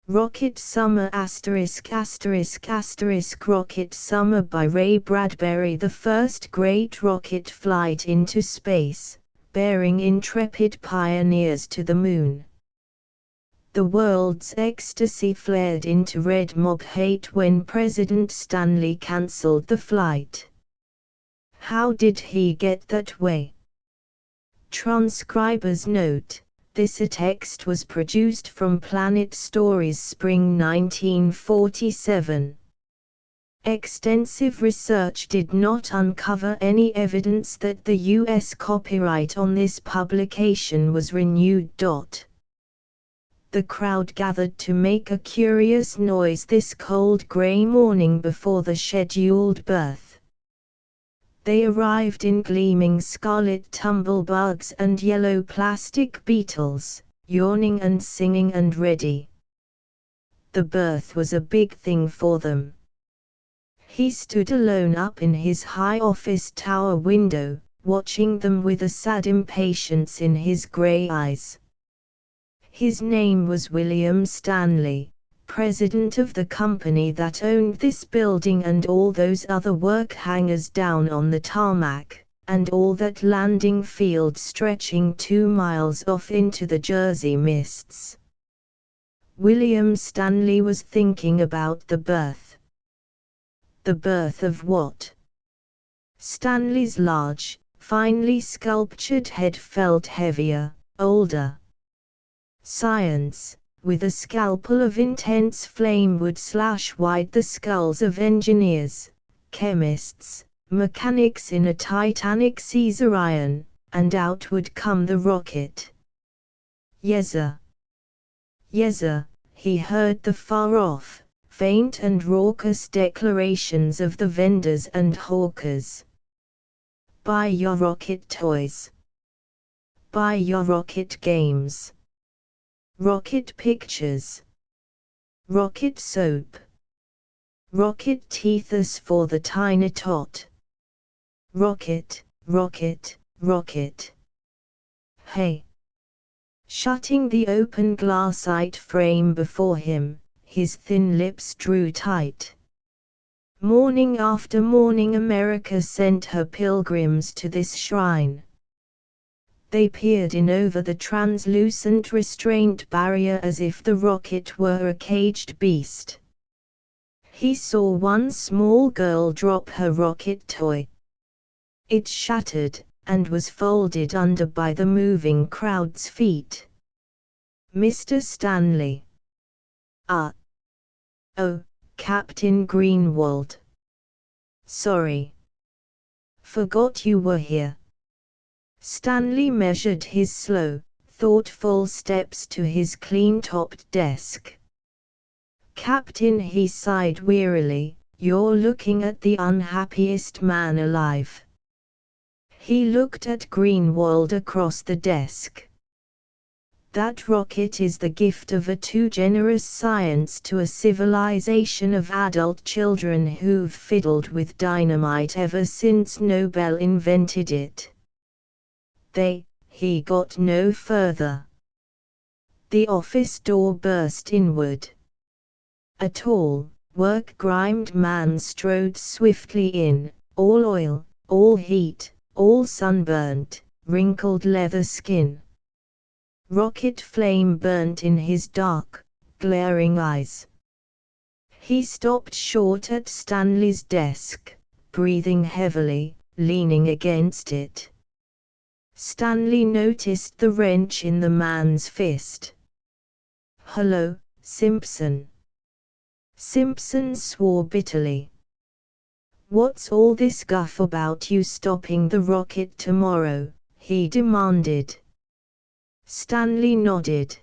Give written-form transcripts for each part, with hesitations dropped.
Rocket Summer ****** Rocket Summer by Ray Bradbury. The first great rocket flight into space, bearing intrepid pioneers to the moon. The world's ecstasy flared into red mob hate when President Stanley cancelled the flight. How did he get that way? Transcriber's note: this text was produced from Planet Stories Spring 1947. Extensive research did not uncover any evidence that the U.S. copyright on this publication was renewed. The crowd gathered to make a curious noise this cold gray morning before the scheduled birth. They arrived in gleaming scarlet tumblebugs and yellow plastic beetles, yawning and singing and ready. The birth was a big thing for them. He stood alone up in his high office tower window, watching them with a sad impatience in his gray eyes. His name was William Stanley, president of the company that owned this building and all those other work hangars down on the tarmac, and all that landing field stretching 2 miles off into the Jersey mists. William Stanley was thinking about the birth. The birth of what? Stanley's large, finely sculptured head felt heavier, older. Science, with a scalpel of intense flame, would slash wide the skulls of engineers, chemists, mechanics in a titanic Caesarion, and out would come the rocket. Yes'er. Yes'er, he heard the far-off, faint and raucous declarations of the vendors and hawkers. Buy your rocket toys. Buy your rocket games. Rocket pictures. Rocket soap. Rocket teethers for the tiny tot. Rocket, rocket, rocket. Hey! Shutting the open glassite frame before him, his thin lips drew tight. Morning after morning America sent her pilgrims to this shrine. They peered in over the translucent restraint barrier as if the rocket were a caged beast. He saw one small girl drop her rocket toy. It shattered, and was folded under by the moving crowd's feet. Mr. Stanley. Oh, Captain Greenwald. Sorry. Forgot you were here. Stanley measured his slow, thoughtful steps to his clean-topped desk. Captain, he sighed wearily, you're looking at the unhappiest man alive. He looked at Greenwald across the desk. That rocket is the gift of a too generous science to a civilization of adult children who've fiddled with dynamite ever since Nobel invented it. He got no further. The office door burst inward. A tall, work-grimed man strode swiftly in, all oil, all heat, all sunburnt, wrinkled leather skin. Rocket flame burnt in his dark, glaring eyes. He stopped short at Stanley's desk, breathing heavily, leaning against it. Stanley noticed the wrench in the man's fist. Hello, Simpson. Simpson swore bitterly. What's all this guff about you stopping the rocket tomorrow? He demanded. Stanley nodded.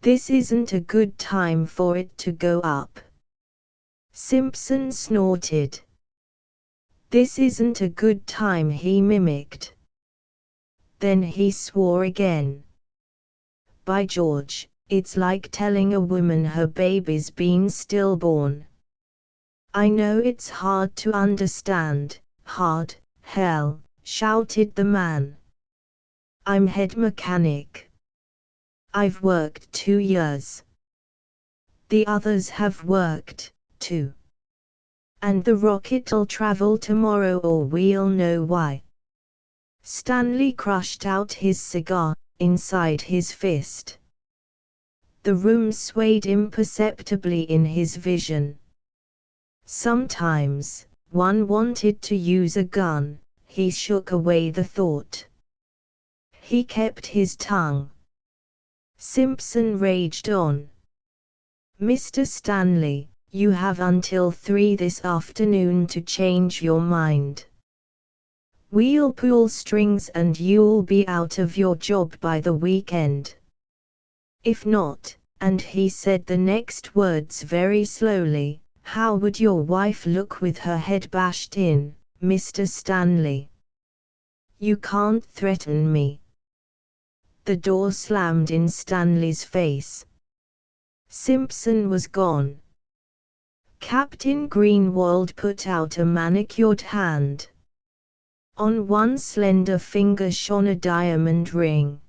This isn't a good time for it to go up. Simpson snorted. This isn't a good time, he mimicked. Then he swore again. By George, it's like telling a woman her baby's been stillborn. I know it's hard to understand, hard, hell, shouted the man. I'm head mechanic. I've worked 2 years. The others have worked, too. And the rocket'll travel tomorrow or we'll know why. Stanley crushed out his cigar inside his fist. The room swayed imperceptibly in his vision. Sometimes, one wanted to use a gun. He shook away the thought. He kept his tongue. Simpson raged on. Mr. Stanley, you have until 3 this afternoon to change your mind. We'll pull strings and you'll be out of your job by the weekend. If not, and he said the next words very slowly, how would your wife look with her head bashed in, Mr. Stanley? You can't threaten me. The door slammed in Stanley's face. Simpson was gone. Captain Greenwald put out a manicured hand. On one slender finger shone a diamond ring.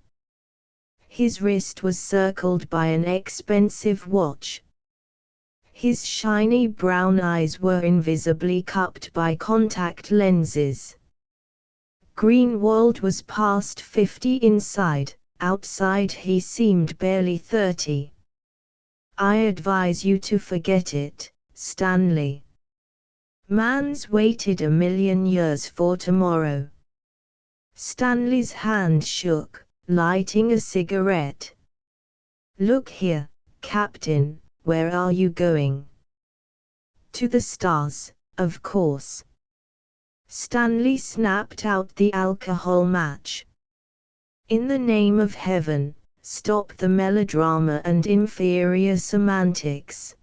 His wrist was circled by an expensive watch. His shiny brown eyes were invisibly cupped by contact lenses. Greenwald was past 50 inside, outside he seemed barely 30. I advise you to forget it, Stanley. Man's waited 1,000,000 years for tomorrow. Stanley's hand shook, lighting a cigarette. Look here, Captain, where are you going? To the stars, of course. Stanley snapped out the alcohol match. In the name of heaven, stop the melodrama and inferior semantics.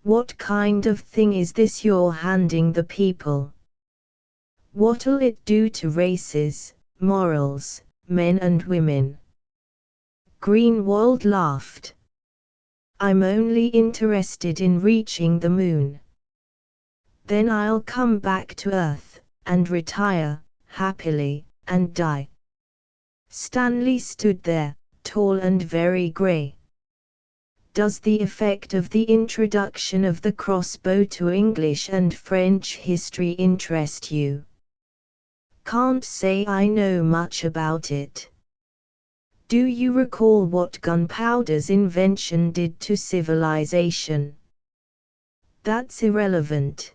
What kind of thing is this you're handing the people? What'll it do to races, morals, men and women? Greenwald laughed. I'm only interested in reaching the moon. Then I'll come back to Earth, and retire, happily, and die. Stanley stood there, tall and very grey. Does the effect of the introduction of the crossbow to English and French history interest you? Can't say I know much about it. Do you recall what gunpowder's invention did to civilization? That's irrelevant.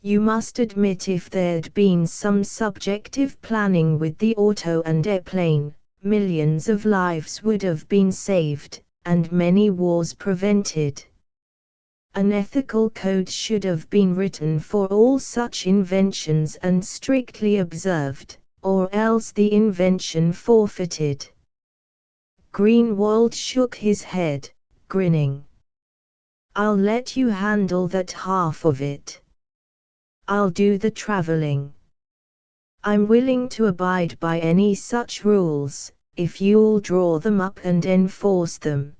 You must admit if there'd been some subjective planning with the auto and airplane, millions of lives would have been saved, and many wars prevented. An ethical code should have been written for all such inventions and strictly observed, or else the invention forfeited. Greenwald shook his head, grinning. I'll let you handle that half of it. I'll do the traveling. I'm willing to abide by any such rules, if you'll draw them up and enforce them.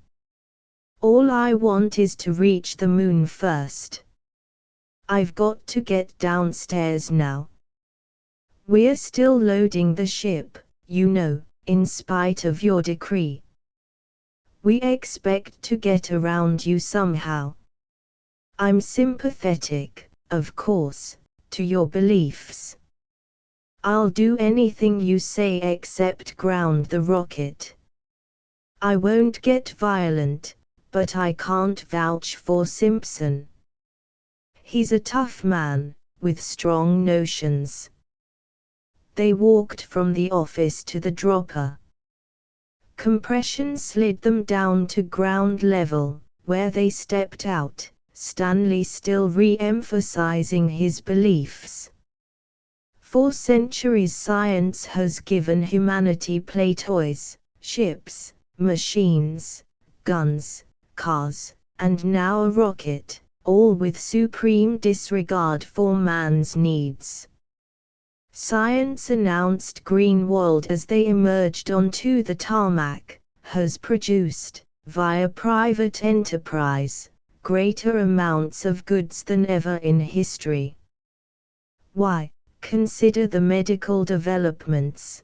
All I want is to reach the moon first. I've got to get downstairs now. We're still loading the ship, you know, in spite of your decree. We expect to get around you somehow. I'm sympathetic, of course, to your beliefs. I'll do anything you say except ground the rocket. I won't get violent, but I can't vouch for Simpson. He's a tough man, with strong notions. They walked from the office to the dropper. Compression slid them down to ground level, where they stepped out, Stanley still re-emphasizing his beliefs. For centuries science has given humanity play toys, ships, machines, guns, cars, and now a rocket, all with supreme disregard for man's needs. Science, announced Greenwald as they emerged onto the tarmac, has produced, via private enterprise, greater amounts of goods than ever in history. Why, consider the medical developments.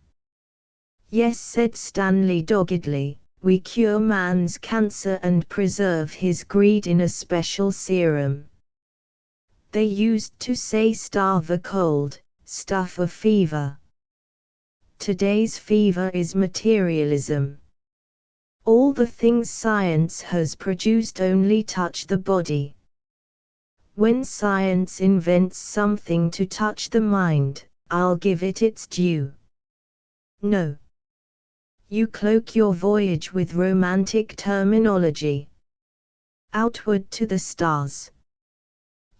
Yes, said Stanley doggedly, we cure man's cancer and preserve his greed in a special serum. They used to say starve a cold, stuff a fever. Today's fever is materialism. All the things science has produced only touch the body. When science invents something to touch the mind, I'll give it its due. No. You cloak your voyage with romantic terminology. Outward to the stars.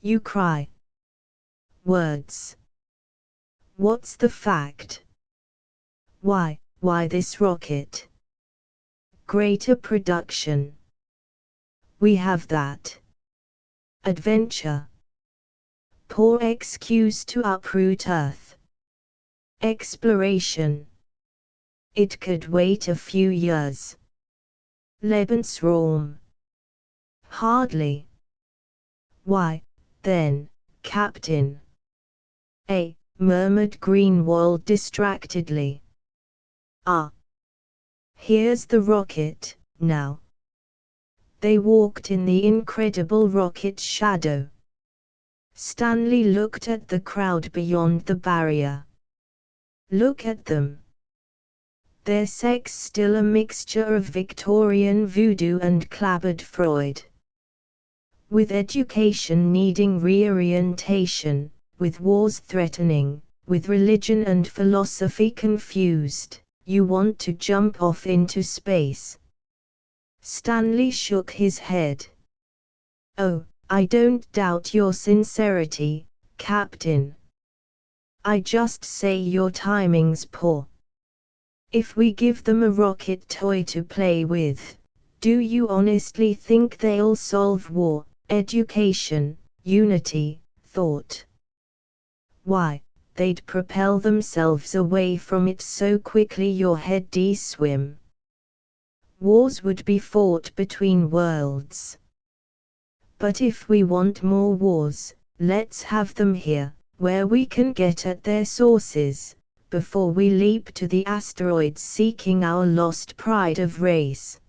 You cry. Words. What's the fact? Why this rocket? Greater production. We have that. Adventure. Poor excuse to uproot Earth. Exploration. It could wait a few years. Lebensraum. Hardly. Why, then, Captain? Murmured Greenwald distractedly. Ah. Here's the rocket, now. They walked in the incredible rocket's shadow. Stanley looked at the crowd beyond the barrier. Look at them. Their sex still a mixture of Victorian voodoo and clabbered Freud. With education needing reorientation, with wars threatening, with religion and philosophy confused, you want to jump off into space. Stanley shook his head. Oh, I don't doubt your sincerity, Captain. I just say your timing's poor. If we give them a rocket toy to play with, do you honestly think they'll solve war, education, unity, thought? Why, they'd propel themselves away from it so quickly your head'd swim. Wars would be fought between worlds. But if we want more wars, let's have them here, where we can get at their sources, before we leap to the asteroids seeking our lost pride of race.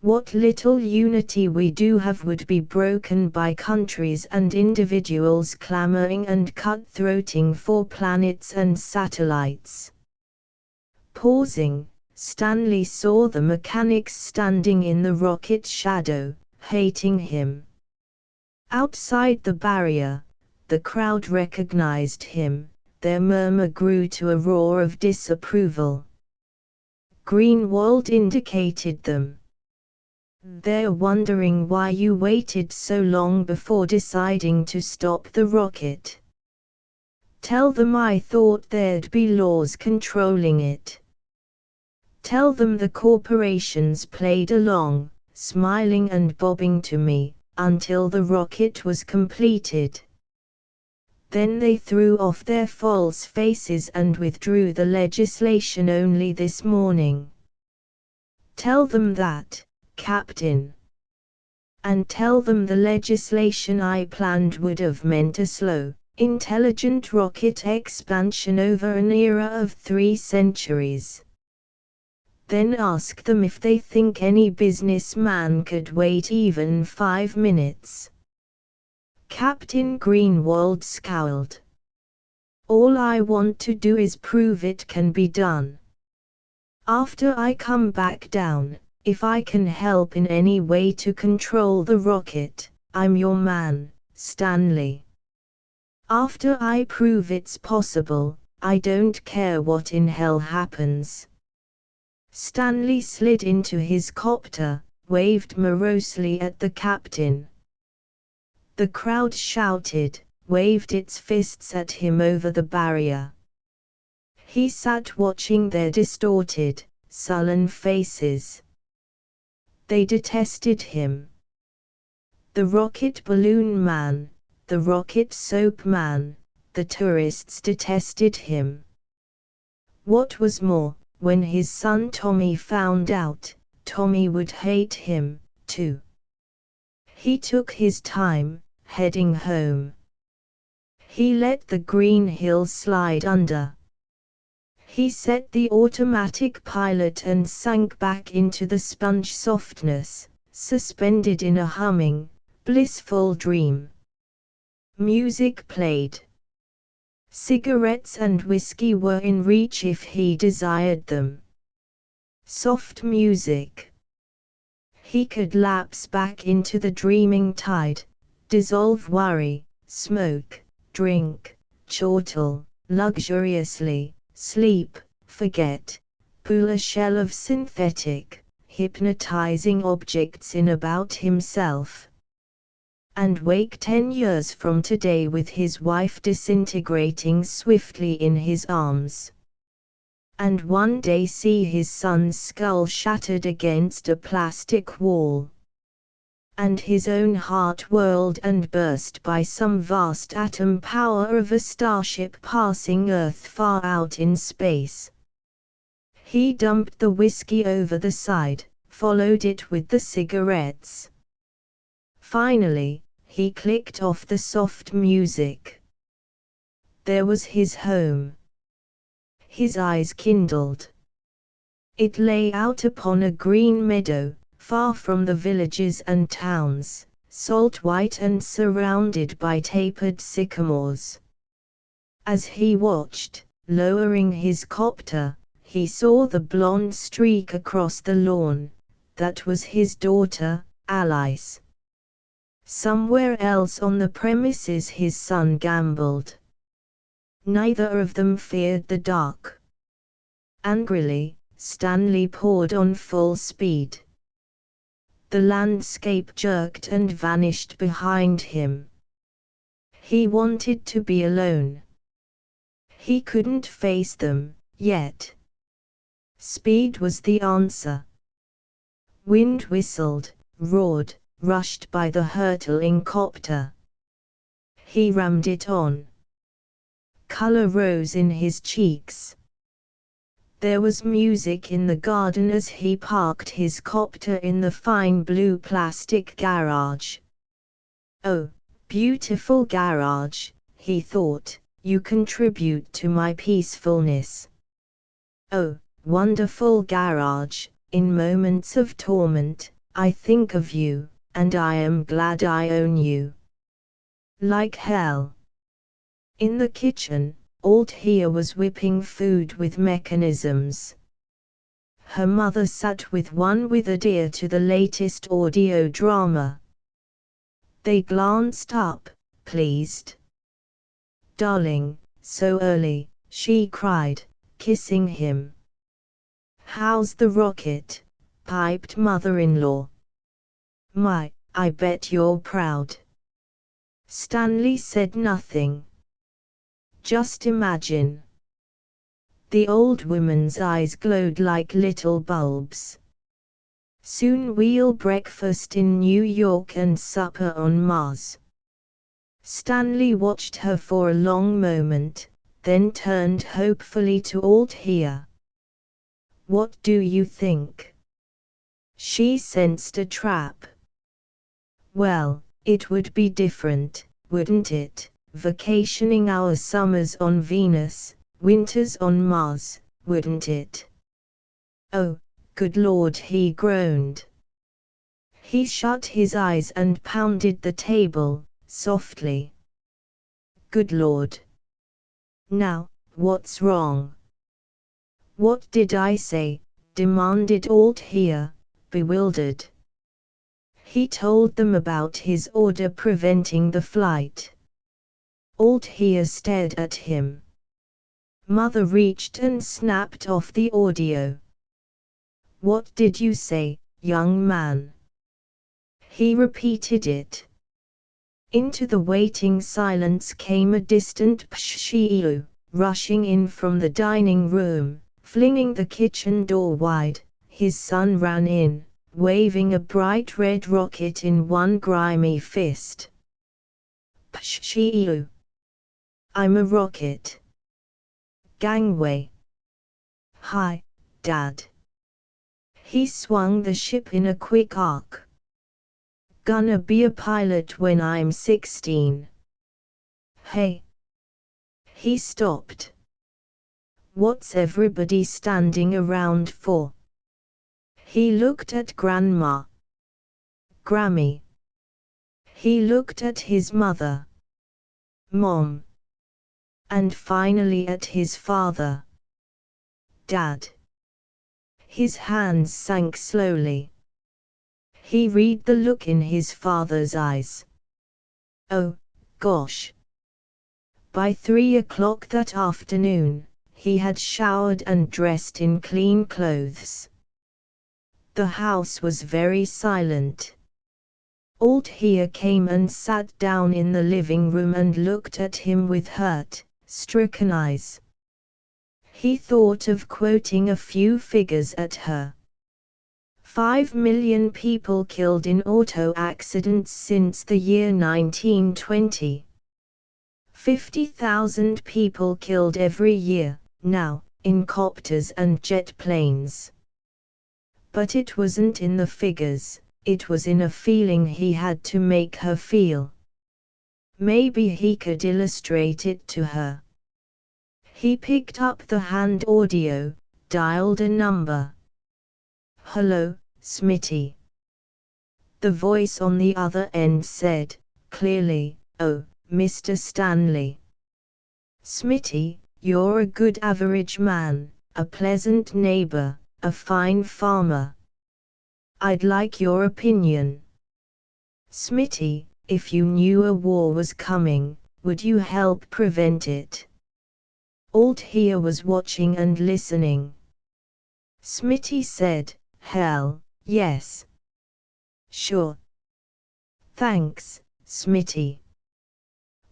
What little unity we do have would be broken by countries and individuals clamoring and cutthroating for planets and satellites. Pausing, Stanley saw the mechanics standing in the rocket's shadow, hating him. Outside the barrier, the crowd recognized him, their murmur grew to a roar of disapproval. Greenwald indicated them. They're wondering why you waited so long before deciding to stop the rocket. Tell them I thought there'd be laws controlling it. Tell them the corporations played along, smiling and bobbing to me, until the rocket was completed. Then they threw off their false faces and withdrew the legislation only this morning. Tell them that, Captain. And tell them the legislation I planned would have meant a slow, intelligent rocket expansion over an era of 3 centuries. Then ask them if they think any businessman could wait even 5 minutes. Captain Greenwald scowled. All I want to do is prove it can be done. After I come back down, if I can help in any way to control the rocket, I'm your man, Stanley. After I prove it's possible, I don't care what in hell happens. Stanley slid into his copter, waved morosely at the captain. The crowd shouted, waved its fists at him over the barrier. He sat watching their distorted, sullen faces. They detested him. The rocket balloon man, the rocket soap man, the tourists detested him. What was more, when his son Tommy found out, Tommy would hate him, too. He took his time, heading home. He let the green hill slide under. He set the automatic pilot and sank back into the sponge softness, suspended in a humming, blissful dream. Music played. Cigarettes and whiskey were in reach if he desired them. Soft music. He could lapse back into the dreaming tide, dissolve worry, smoke, drink, chortle, luxuriously, sleep, forget, pull a shell of synthetic, hypnotizing objects in about himself. And wake 10 years from today with his wife disintegrating swiftly in his arms. And one day see his son's skull shattered against a plastic wall. And his own heart whirled and burst by some vast atom power of a starship passing Earth far out in space. He dumped the whiskey over the side, followed it with the cigarettes. Finally, he clicked off the soft music. There was his home. His eyes kindled. It lay out upon a green meadow, far from the villages and towns, salt white and surrounded by tapered sycamores. As he watched, lowering his copter, he saw the blonde streak across the lawn. That was his daughter, Alice. Somewhere else on the premises his son gambled. Neither of them feared the dark. Angrily, Stanley poured on full speed. The landscape jerked and vanished behind him. He wanted to be alone. He couldn't face them, yet. Speed was the answer. Wind whistled, roared, rushed by the hurtling copter. He rammed it on. Color rose in his cheeks. There was music in the garden as he parked his copter in the fine blue plastic garage. Oh, beautiful garage, he thought, you contribute to my peacefulness. Oh, wonderful garage, in moments of torment, I think of you, and I am glad I own you. Like hell. In the kitchen, Althea was whipping food with mechanisms. Her mother sat with one withered ear to the latest audio drama. They glanced up, pleased. Darling, so early, she cried, kissing him. How's the rocket? Piped mother-in-law. My, I bet you're proud. Stanley said nothing. Just imagine. The old woman's eyes glowed like little bulbs. Soon we'll breakfast in New York and supper on Mars. Stanley watched her for a long moment, then turned hopefully to Althea. What do you think? She sensed a trap. Well, it would be different, wouldn't it? Vacationing our summers on Venus, winters on Mars, wouldn't it? Oh, good Lord, he groaned. He shut his eyes and pounded the table, softly. Good Lord. Now, what's wrong? What did I say? Demanded Althea, bewildered. He told them about his order preventing the flight. Althea stared at him. Mother reached and snapped off the audio. What did you say, young man? He repeated it. Into the waiting silence came a distant psh-shee-oo, rushing in from the dining room, flinging the kitchen door wide. His son ran in, waving a bright red rocket in one grimy fist. Psh-shee-oo. I'm a rocket. Gangway. Hi, Dad. He swung the ship in a quick arc. Gonna be a pilot when I'm 16. Hey. He stopped. What's everybody standing around for? He looked at Grandma. Grammy. He looked at his mother. Mom. And finally at his father. Dad. His hands sank slowly. He read the look in his father's eyes. Oh, gosh. By 3 o'clock that afternoon, he had showered and dressed in clean clothes. The house was very silent. Old Here came and sat down in the living room and looked at him with hurt, stricken eyes. He thought of quoting a few figures at her. 5 million people killed in auto accidents since the year 1920. 50,000 people killed every year, now, in copters and jet planes. But it wasn't in the figures, it was in a feeling he had to make her feel. Maybe he could illustrate it to her. He picked up the hand audio, dialed a number. Hello, Smitty. The voice on the other end said, clearly, oh, Mr. Stanley. Smitty, you're a good average man, a pleasant neighbor, a fine farmer. I'd like your opinion. Smitty, if you knew a war was coming, would you help prevent it? Old Here was watching and listening. Smitty said, hell, yes. Sure. Thanks, Smitty.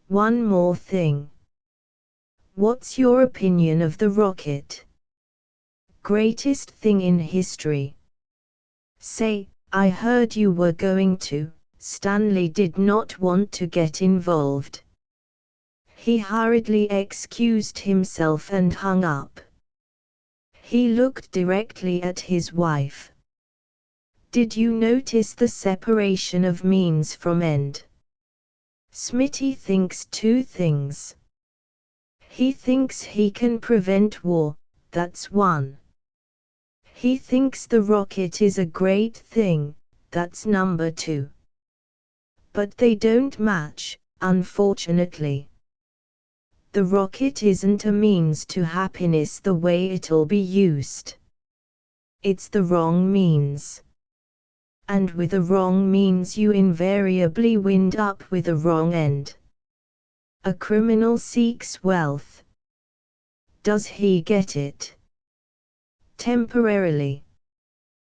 One more thing. What's your opinion of the rocket? Greatest thing in history. Say, I heard you were going to. Stanley did not want to get involved. He hurriedly excused himself and hung up. He looked directly at his wife. Did you notice the separation of means from end? Smitty thinks two things. He thinks he can prevent war, that's one. He thinks the rocket is a great thing, that's number two. But they don't match, unfortunately. The rocket isn't a means to happiness the way it'll be used. It's the wrong means. And with a wrong means you invariably wind up with a wrong end. A criminal seeks wealth. Does he get it? Temporarily.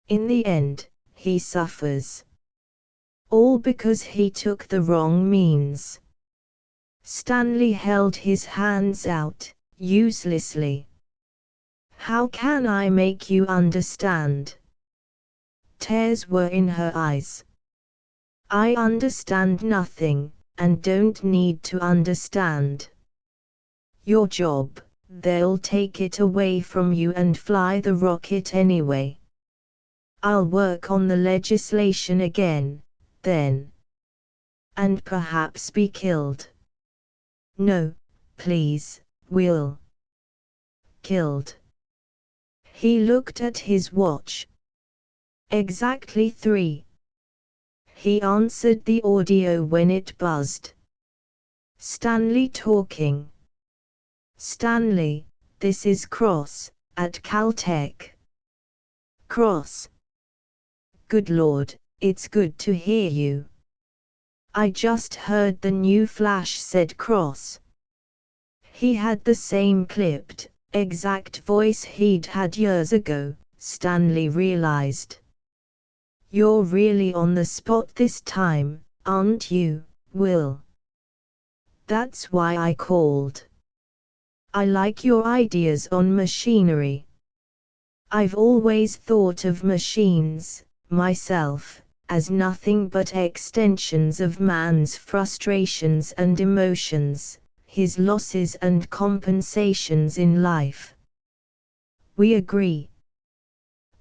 In the end, he suffers. All because he took the wrong means. Stanley held his hands out, uselessly. How can I make you understand? Tears were in her eyes. I understand nothing, and don't need to understand. Your job, they'll take it away from you and fly the rocket anyway. I'll work on the legislation again, then. And perhaps be killed. No, please, Will. Killed. He looked at his watch. Exactly 3. He answered the audio when it buzzed. Stanley talking. Stanley, this is Cross, at Caltech. Cross. Good Lord, it's good to hear you. I just heard the new flash, said Cross. He had the same clipped, exact voice he'd had years ago, Stanley realized. You're really on the spot this time, aren't you, Will? That's why I called. I like your ideas on machinery. I've always thought of machines, myself, as nothing but extensions of man's frustrations and emotions, his losses and compensations in life. We agree.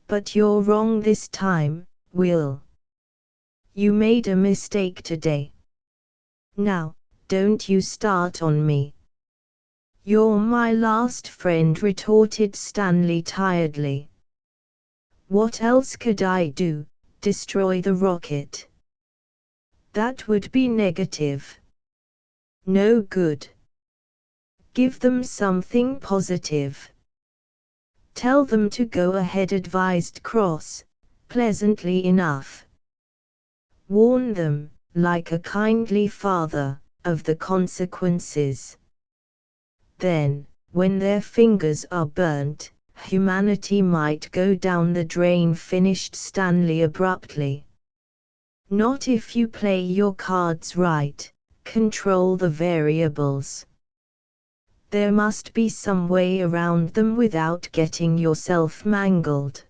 But you're wrong this time, Will. You made a mistake today. Now, don't you start on me. You're my last friend, retorted Stanley tiredly. What else could I do? Destroy the rocket? That would be negative. No good. Give them something positive. Tell them to go ahead, advised Cross, pleasantly enough. Warn them, like a kindly father, of the consequences. Then, when their fingers are burnt, humanity might go down the drain, finished Stanley abruptly. Not if you play your cards right, control the variables. There must be some way around them without getting yourself mangled.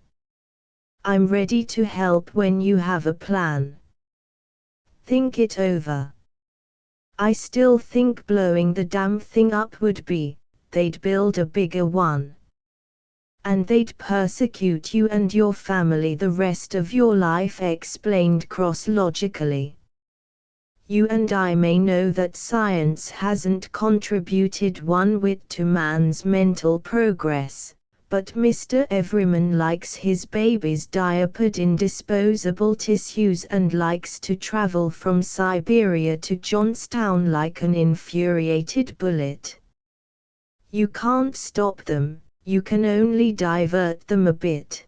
I'm ready to help when you have a plan. Think it over. I still think blowing the damn thing up would be, they'd build a bigger one. And they'd persecute you and your family the rest of your life, explained Cross logically. You and I may know that science hasn't contributed one whit to man's mental progress, but Mr. Everyman likes his babies diapered in disposable tissues and likes to travel from Siberia to Johnstown like an infuriated bullet. You can't stop them, you can only divert them a bit.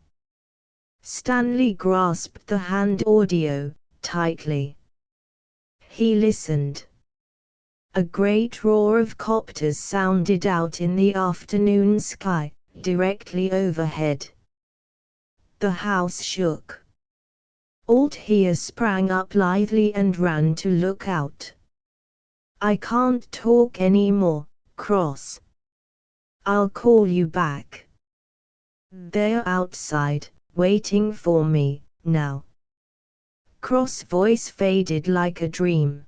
Stanley grasped the hand audio tightly. He listened. A great roar of copters sounded out in the afternoon sky, directly overhead. The house shook. Althea sprang up lithely and ran to look out. I can't talk anymore, Cross. I'll call you back. They're outside, waiting for me, now. Cross' voice faded like a dream.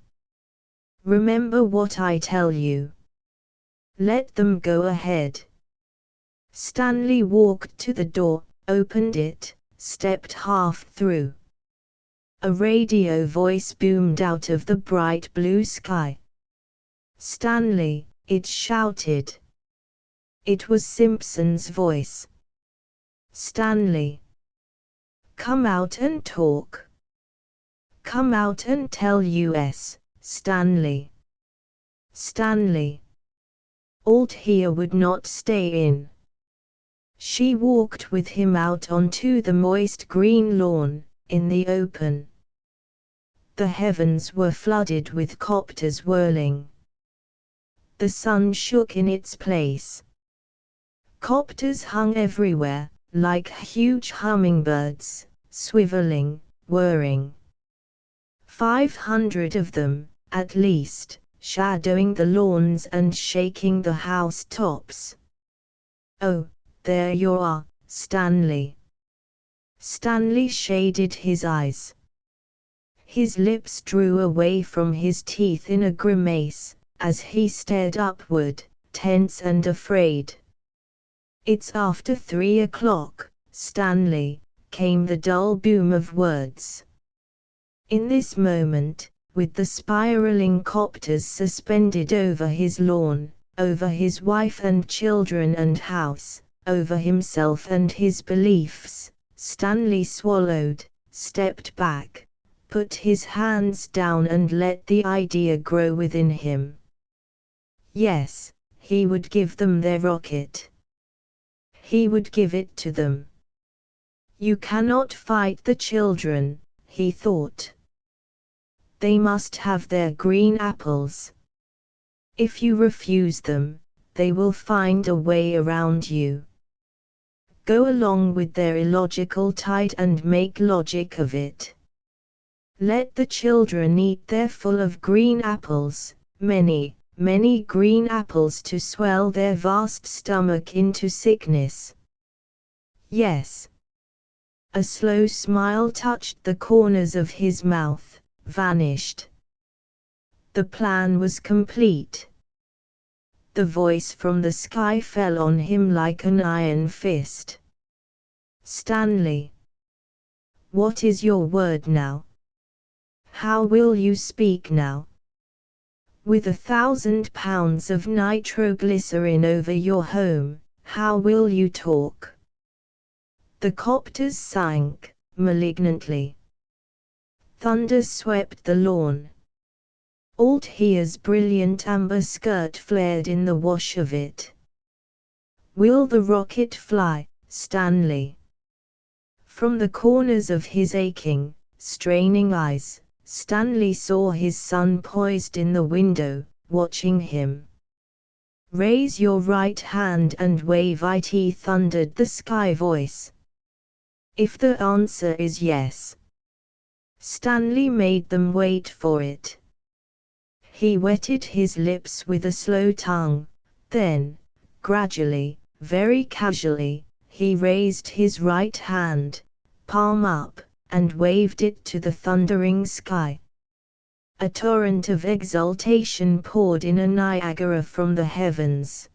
Remember what I tell you. Let them go ahead. Stanley walked to the door, opened it, stepped half through. A radio voice boomed out of the bright blue sky. Stanley, it shouted. It was Simpson's voice. Stanley. Come out and talk. Come out and tell us, Stanley. Stanley. Althea would not stay in. She walked with him out onto the moist green lawn, in the open. The heavens were flooded with copters whirling. The sun shook in its place. Copters hung everywhere, like huge hummingbirds, swiveling, whirring. 500 of them, at least, shadowing the lawns and shaking the house tops. Oh, there you are, Stanley. Stanley shaded his eyes. His lips drew away from his teeth in a grimace, as he stared upward, tense and afraid. It's after 3 o'clock, Stanley, came the dull boom of words. In this moment, with the spiraling copters suspended over his lawn, over his wife and children and house, over himself and his beliefs, Stanley swallowed, stepped back, put his hands down and let the idea grow within him. Yes, he would give them their rocket. He would give it to them. You cannot fight the children, he thought. They must have their green apples. If you refuse them, they will find a way around you. Go along with their illogical tide and make logic of it. Let the children eat their full of green apples, many, many green apples to swell their vast stomach into sickness. Yes. A slow smile touched the corners of his mouth, vanished. The plan was complete. The voice from the sky fell on him like an iron fist. Stanley. What is your word now? How will you speak now? With 1,000 pounds of nitroglycerin over your home, how will you talk? The copters sank, malignantly. Thunder swept the lawn. Althea's brilliant amber skirt flared in the wash of it. Will the rocket fly, Stanley? From the corners of his aching, straining eyes, Stanley saw his son poised in the window, watching him. Raise your right hand and wave it, thundered the sky voice. If the answer is yes. Stanley made them wait for it. He wetted his lips with a slow tongue, then, gradually, very casually, he raised his right hand, palm up, and waved it to the thundering sky. A torrent of exultation poured in a Niagara from the heavens.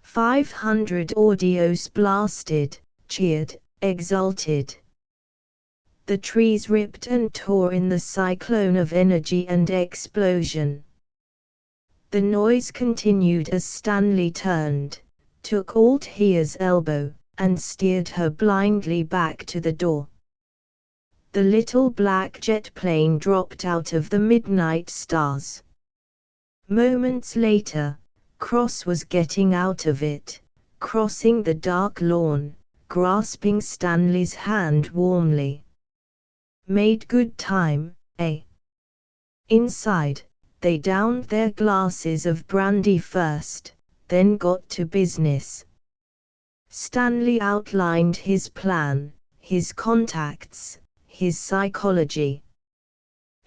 500 audios blasted, cheered, exulted. The trees ripped and tore in the cyclone of energy and explosion. The noise continued as Stanley turned, took Althea's elbow, and steered her blindly back to the door. The little black jet plane dropped out of the midnight stars. Moments later, Cross was getting out of it, crossing the dark lawn, grasping Stanley's hand warmly. Made good time, eh? Inside, they downed their glasses of brandy first, then got to business. Stanley outlined his plan, his contacts, his psychology.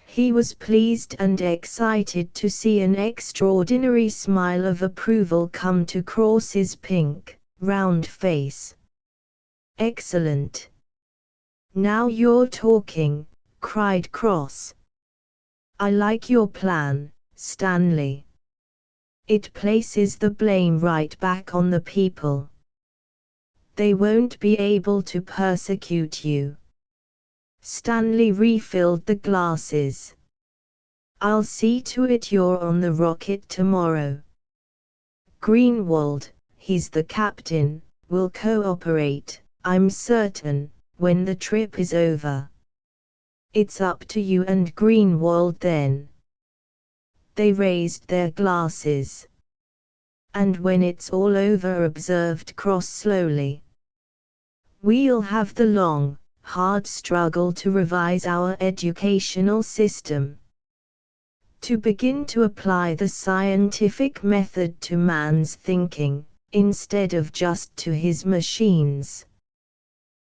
He was pleased and excited to see an extraordinary smile of approval come to Cross's pink, round face. Excellent. Now you're talking, cried Cross. I like your plan, Stanley. It places the blame right back on the people. They won't be able to persecute you. Stanley refilled the glasses. I'll see to it you're on the rocket tomorrow. Greenwald, he's the captain, will cooperate, I'm certain, when the trip is over. It's up to you and Greenwald then. They raised their glasses. And when it's all over, observed Cross slowly, we'll have the long, hard struggle to revise our educational system. To begin to apply the scientific method to man's thinking, instead of just to his machines.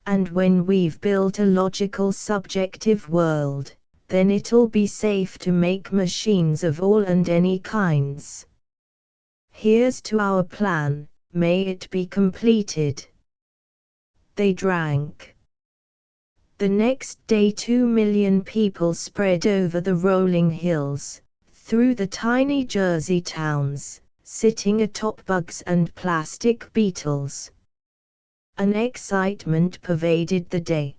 And when we've built a logical subjective world, then it'll be safe to make machines of all and any kinds. Here's to our plan, may it be completed. They drank. The next day 2 million people spread over the rolling hills, through the tiny Jersey towns, sitting atop bugs and plastic beetles. An excitement pervaded the day.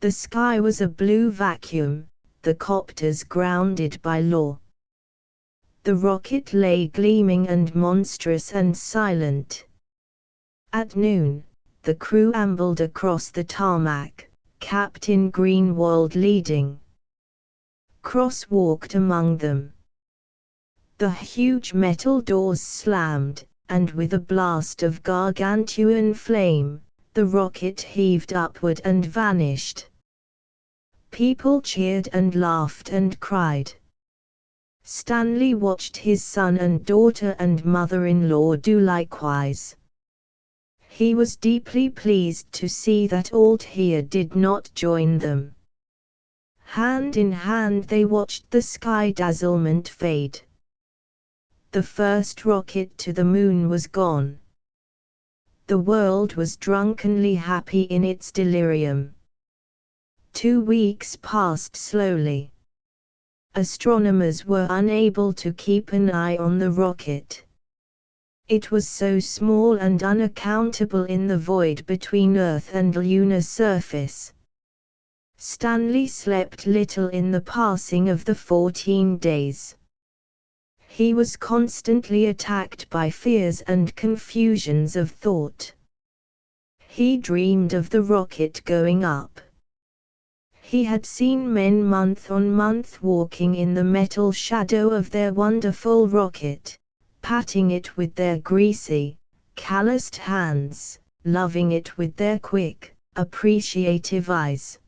The sky was a blue vacuum, the copters grounded by law. The rocket lay gleaming and monstrous and silent. At noon, the crew ambled across the tarmac, Captain Greenwald leading. Cross walked among them. The huge metal doors slammed, and with a blast of gargantuan flame, the rocket heaved upward and vanished. People cheered and laughed and cried. Stanley watched his son and daughter and mother-in-law do likewise. He was deeply pleased to see that Althea did not join them. Hand in hand they watched the sky dazzlement fade. The first rocket to the moon was gone. The world was drunkenly happy in its delirium. 2 weeks passed slowly. Astronomers were unable to keep an eye on the rocket. It was so small and unaccountable in the void between Earth and lunar surface. Stanley slept little in the passing of the 14 days. He was constantly attacked by fears and confusions of thought. He dreamed of the rocket going up. He had seen men month on month walking in the metal shadow of their wonderful rocket, patting it with their greasy, calloused hands, loving it with their quick, appreciative eyes.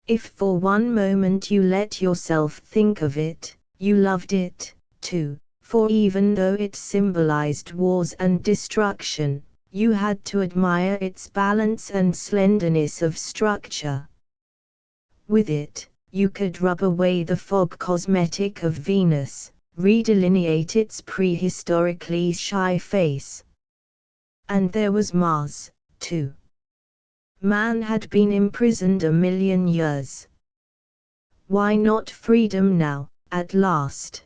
If for one moment you let yourself think of it, you loved it, too, for even though it symbolized wars and destruction, you had to admire its balance and slenderness of structure. With it, you could rub away the fog cosmetic of Venus, redelineate its prehistorically shy face. And there was Mars, too. Man had been imprisoned 1,000,000 years. Why not freedom now, at last?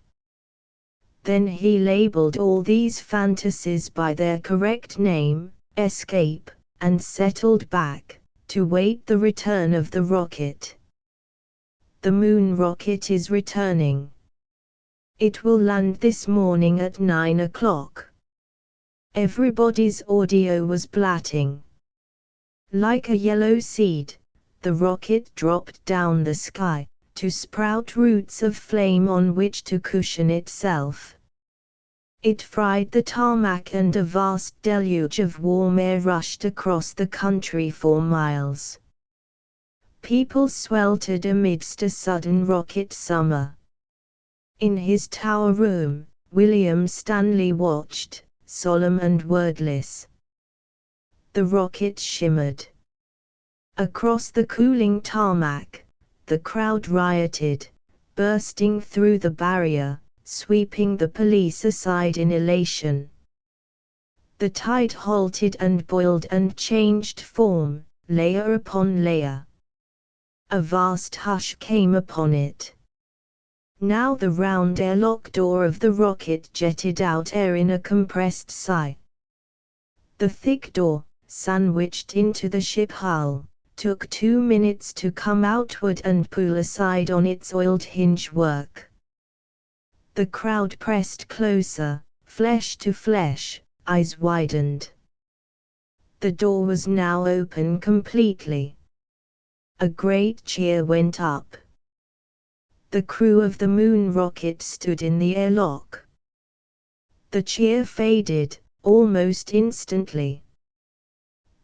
Then he labeled all these fantasies by their correct name, escape, and settled back, to wait the return of the rocket. The moon rocket is returning. It will land this morning at 9 o'clock. Everybody's audio was blatting. Like a yellow seed, the rocket dropped down the sky, to sprout roots of flame on which to cushion itself. It fried the tarmac and a vast deluge of warm air rushed across the country for miles. People sweltered amidst a sudden rocket summer. In his tower room, William Stanley watched, solemn and wordless. The rocket shimmered. Across the cooling tarmac, the crowd rioted, bursting through the barrier, sweeping the police aside in elation. The tide halted and boiled and changed form, layer upon layer. A vast hush came upon it. Now the round airlock door of the rocket jetted out air in a compressed sigh. The thick door, sandwiched into the ship hull, took 2 minutes to come outward and pull aside on its oiled hinge work. The crowd pressed closer, flesh to flesh, eyes widened. The door was now open completely. A great cheer went up. The crew of the moon rocket stood in the airlock. The cheer faded, almost instantly.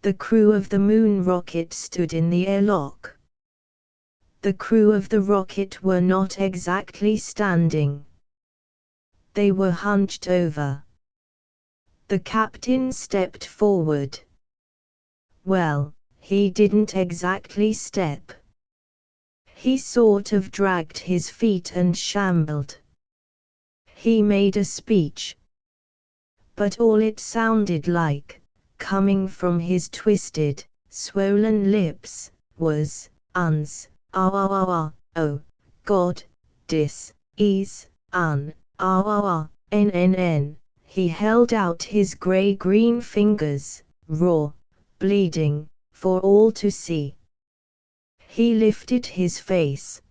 The crew of the moon rocket stood in the airlock. The crew of the rocket were not exactly standing. They were hunched over. The captain stepped forward. Well, he didn't exactly step. He sort of dragged his feet and shambled. He made a speech. But all it sounded like, coming from his twisted, swollen lips, was, oh, God, dis, is, nnnn. He held out his grey-green fingers, raw, bleeding, for all to see. He lifted his face.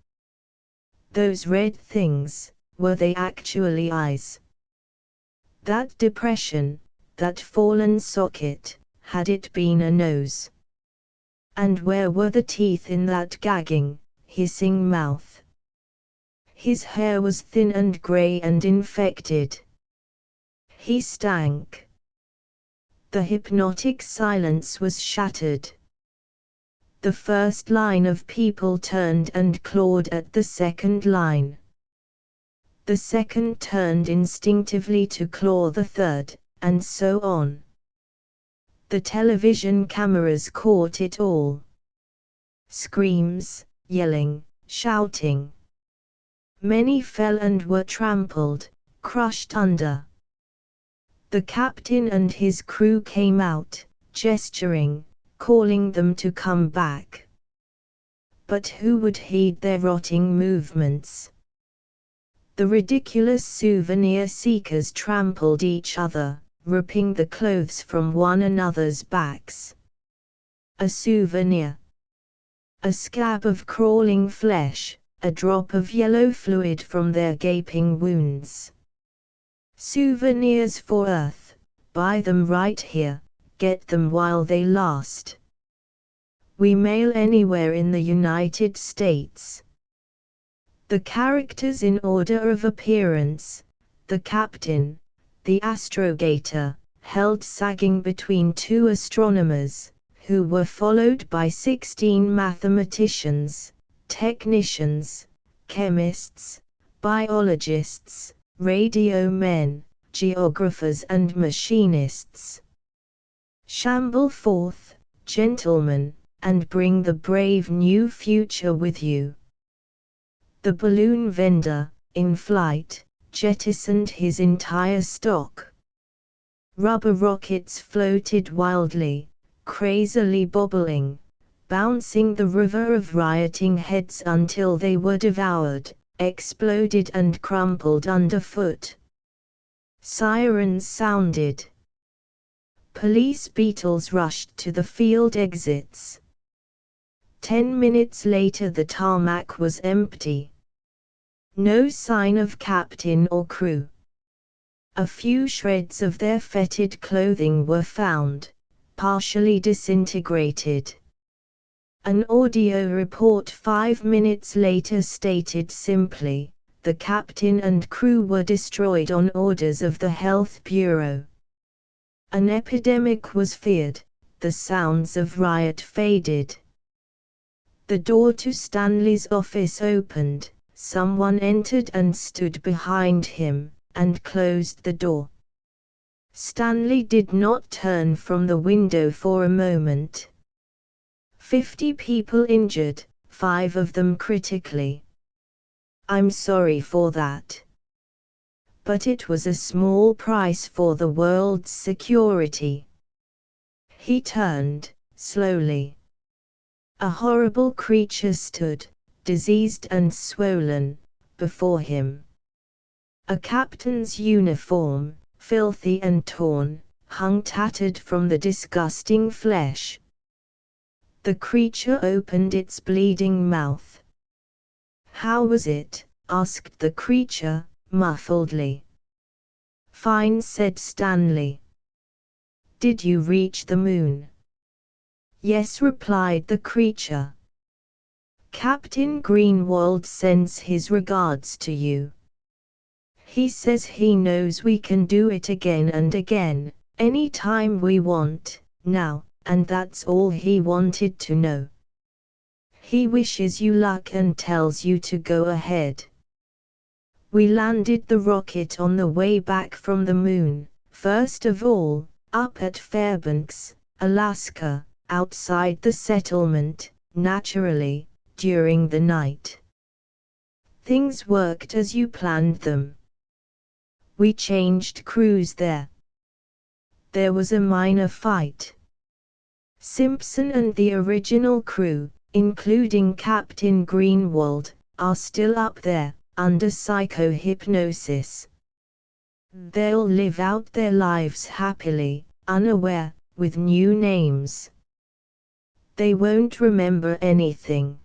Those red things, were they actually eyes? That depression, that fallen socket, had it been a nose? And where were the teeth in that gagging, hissing mouth? His hair was thin and grey and infected. He stank. The hypnotic silence was shattered. The first line of people turned and clawed at the second line. The second turned instinctively to claw the third, and so on. The television cameras caught it all. Screams, yelling, shouting. Many fell and were trampled, crushed under. The captain and his crew came out, gesturing, calling them to come back. But who would heed their rotting movements? The ridiculous souvenir seekers trampled each other, ripping the clothes from one another's backs. A souvenir. A scab of crawling flesh, a drop of yellow fluid from their gaping wounds. Souvenirs for Earth, buy them right here, get them while they last. We mail anywhere in the United States. The characters in order of appearance: the captain, the astrogator, held sagging between two astronomers, who were followed by 16 mathematicians, technicians, chemists, biologists, radio men, geographers and machinists. Shamble forth, gentlemen, and bring the brave new future with you. The balloon vendor, in flight, jettisoned his entire stock. Rubber rockets floated wildly, crazily bobbling, bouncing the river of rioting heads until they were devoured, exploded and crumpled underfoot. Sirens sounded. Police beetles rushed to the field exits. 10 minutes later the tarmac was empty. No sign of captain or crew. A few shreds of their fetid clothing were found, partially disintegrated. An audio report 5 minutes later stated simply, the captain and crew were destroyed on orders of the Health Bureau. An epidemic was feared, the sounds of riot faded. The door to Stanley's office opened, someone entered and stood behind him, and closed the door. Stanley did not turn from the window for a moment. 50 people injured, 5 of them critically. I'm sorry for that. But it was a small price for the world's security. He turned, slowly. A horrible creature stood, diseased and swollen, before him. A captain's uniform, filthy and torn, hung tattered from the disgusting flesh. The creature opened its bleeding mouth. "How was it?" asked the creature, muffledly. "Fine," said Stanley. "Did you reach the moon?" "Yes," replied the creature. "Captain Greenwald sends his regards to you. He says he knows we can do it again and again, any time we want, now, and that's all he wanted to know. He wishes you luck and tells you to go ahead." We landed the rocket on the way back from the moon, first of all, up at Fairbanks, Alaska, outside the settlement, naturally, during the night. Things worked as you planned them. We changed crews there. There was a minor fight. Simpson and the original crew, including Captain Greenwald, are still up there, under psychohypnosis. They'll live out their lives happily, unaware, with new names. They won't remember anything.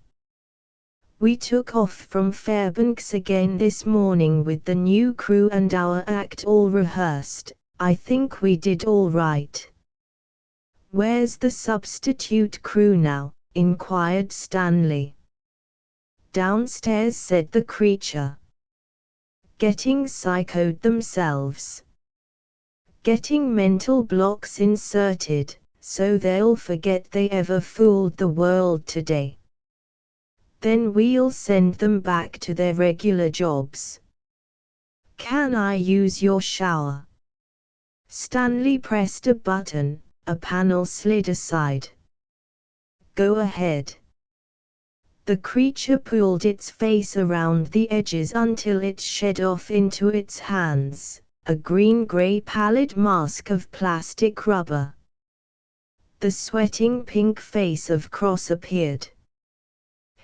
We took off from Fairbanks again this morning with the new crew and our act all rehearsed. I think we did all right. "Where's the substitute crew now?" inquired Stanley. "Downstairs," said the creature. "Getting psychoed themselves. Getting mental blocks inserted, so they'll forget they ever fooled the world today. Then we'll send them back to their regular jobs." "Can I use your shower?" Stanley pressed a button, a panel slid aside. "Go ahead." The creature pulled its face around the edges until it shed off into its hands, a green-gray pallid mask of plastic rubber. The sweating pink face of Cross appeared.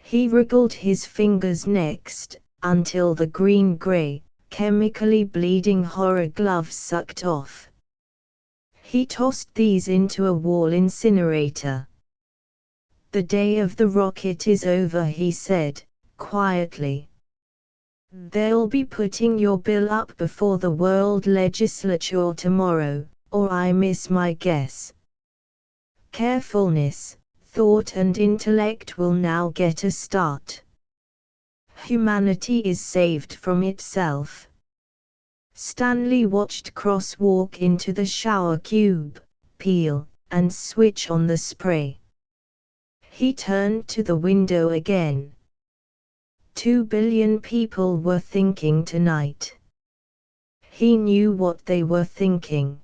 He wriggled his fingers next, until the green-gray, chemically bleeding horror gloves sucked off. He tossed these into a wall incinerator. "The day of the rocket is over," he said, quietly. They'll be putting your bill up before the World Legislature tomorrow, or I miss my guess. Carefulness, thought and intellect will now get a start. Humanity is saved from itself. Stanley watched Cross walk into the shower cube, peel, and switch on the spray. He turned to the window again. 2 billion people were thinking tonight. He knew what they were thinking.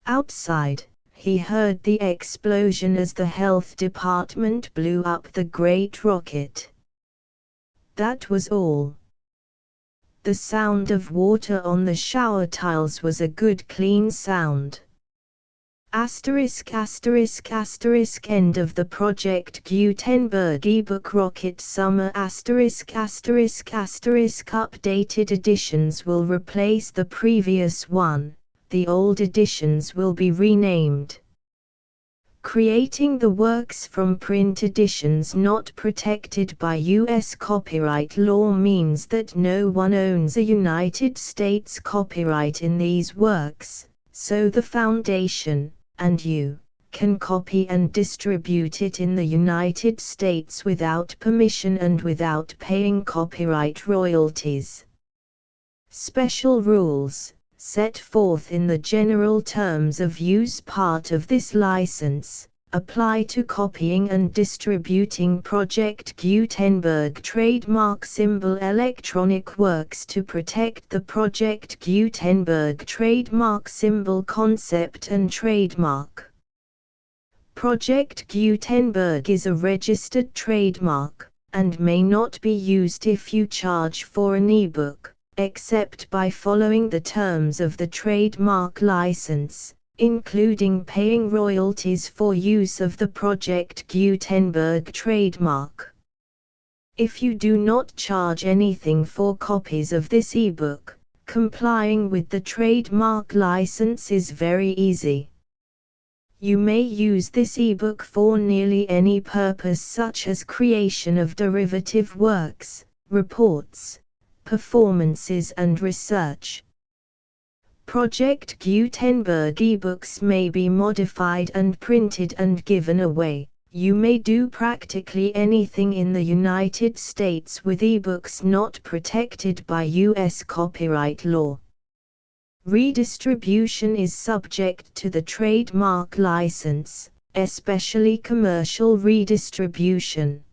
Outside, he heard the explosion as the health department blew up the great rocket. That was all. The sound of water on the shower tiles was a good clean sound. ***** End of the Project Gutenberg ebook Rocket Summer ***** Updated editions will replace the previous one, the old editions will be renamed. Creating the works from print editions not protected by U.S. copyright law means that no one owns a United States copyright in these works, so the Foundation, and you, can copy and distribute it in the United States without permission and without paying copyright royalties. Special rules, set forth in the general terms of use part of this license, apply to copying and distributing Project Gutenberg trademark symbol electronic works to protect the Project Gutenberg trademark symbol concept and trademark. Project Gutenberg is a registered trademark, and may not be used if you charge for an ebook, except by following the terms of the trademark license, including paying royalties for use of the Project Gutenberg trademark. If you do not charge anything for copies of this ebook, complying with the trademark license is very easy. You may use this ebook for nearly any purpose such as creation of derivative works, reports, performances and research. Project Gutenberg ebooks may be modified and printed and given away. You may do practically anything in the United States with ebooks not protected by U.S. copyright law. Redistribution is subject to the trademark license, especially commercial redistribution.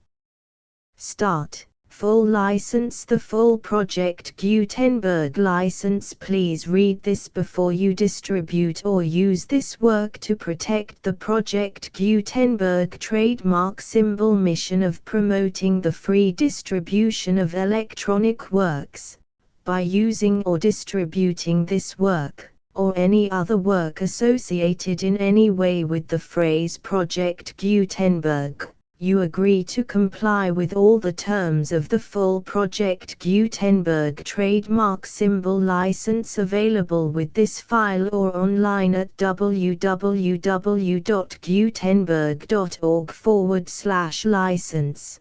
Start. Full license. The full Project Gutenberg license. Please read this before you distribute or use this work to protect the Project Gutenberg trademark symbol mission of promoting the free distribution of electronic works. By using or distributing this work, or any other work associated in any way with the phrase Project Gutenberg, you agree to comply with all the terms of the full Project Gutenberg trademark symbol license available with this file or online at www.gutenberg.org/license.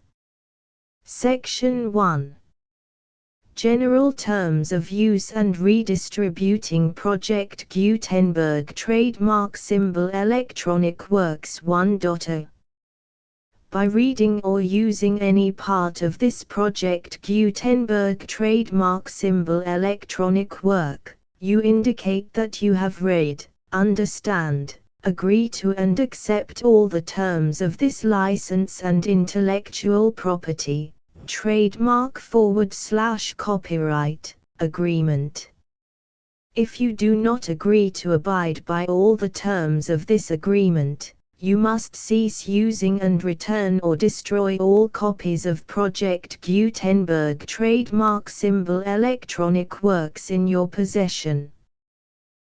Section 1. General Terms of Use and Redistributing Project Gutenberg Trademark Symbol Electronic Works 1.0. By reading or using any part of this Project Gutenberg trademark symbol electronic work, you indicate that you have read, understand, agree to and accept all the terms of this license and intellectual property, trademark/copyright, agreement. If you do not agree to abide by all the terms of this agreement, you must cease using and return or destroy all copies of Project Gutenberg trademark symbol electronic works in your possession.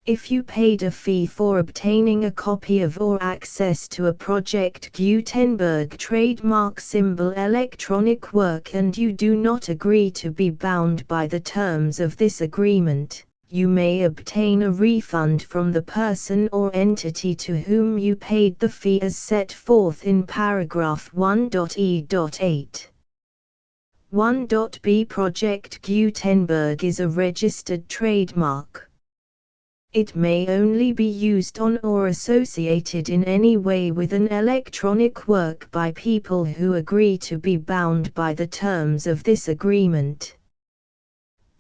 If you paid a fee for obtaining a copy of or access to a Project Gutenberg trademark symbol electronic work and you do not agree to be bound by the terms of this agreement, you may obtain a refund from the person or entity to whom you paid the fee as set forth in paragraph 1.e.8. 1.b Project Gutenberg is a registered trademark. It may only be used on or associated in any way with an electronic work by people who agree to be bound by the terms of this agreement.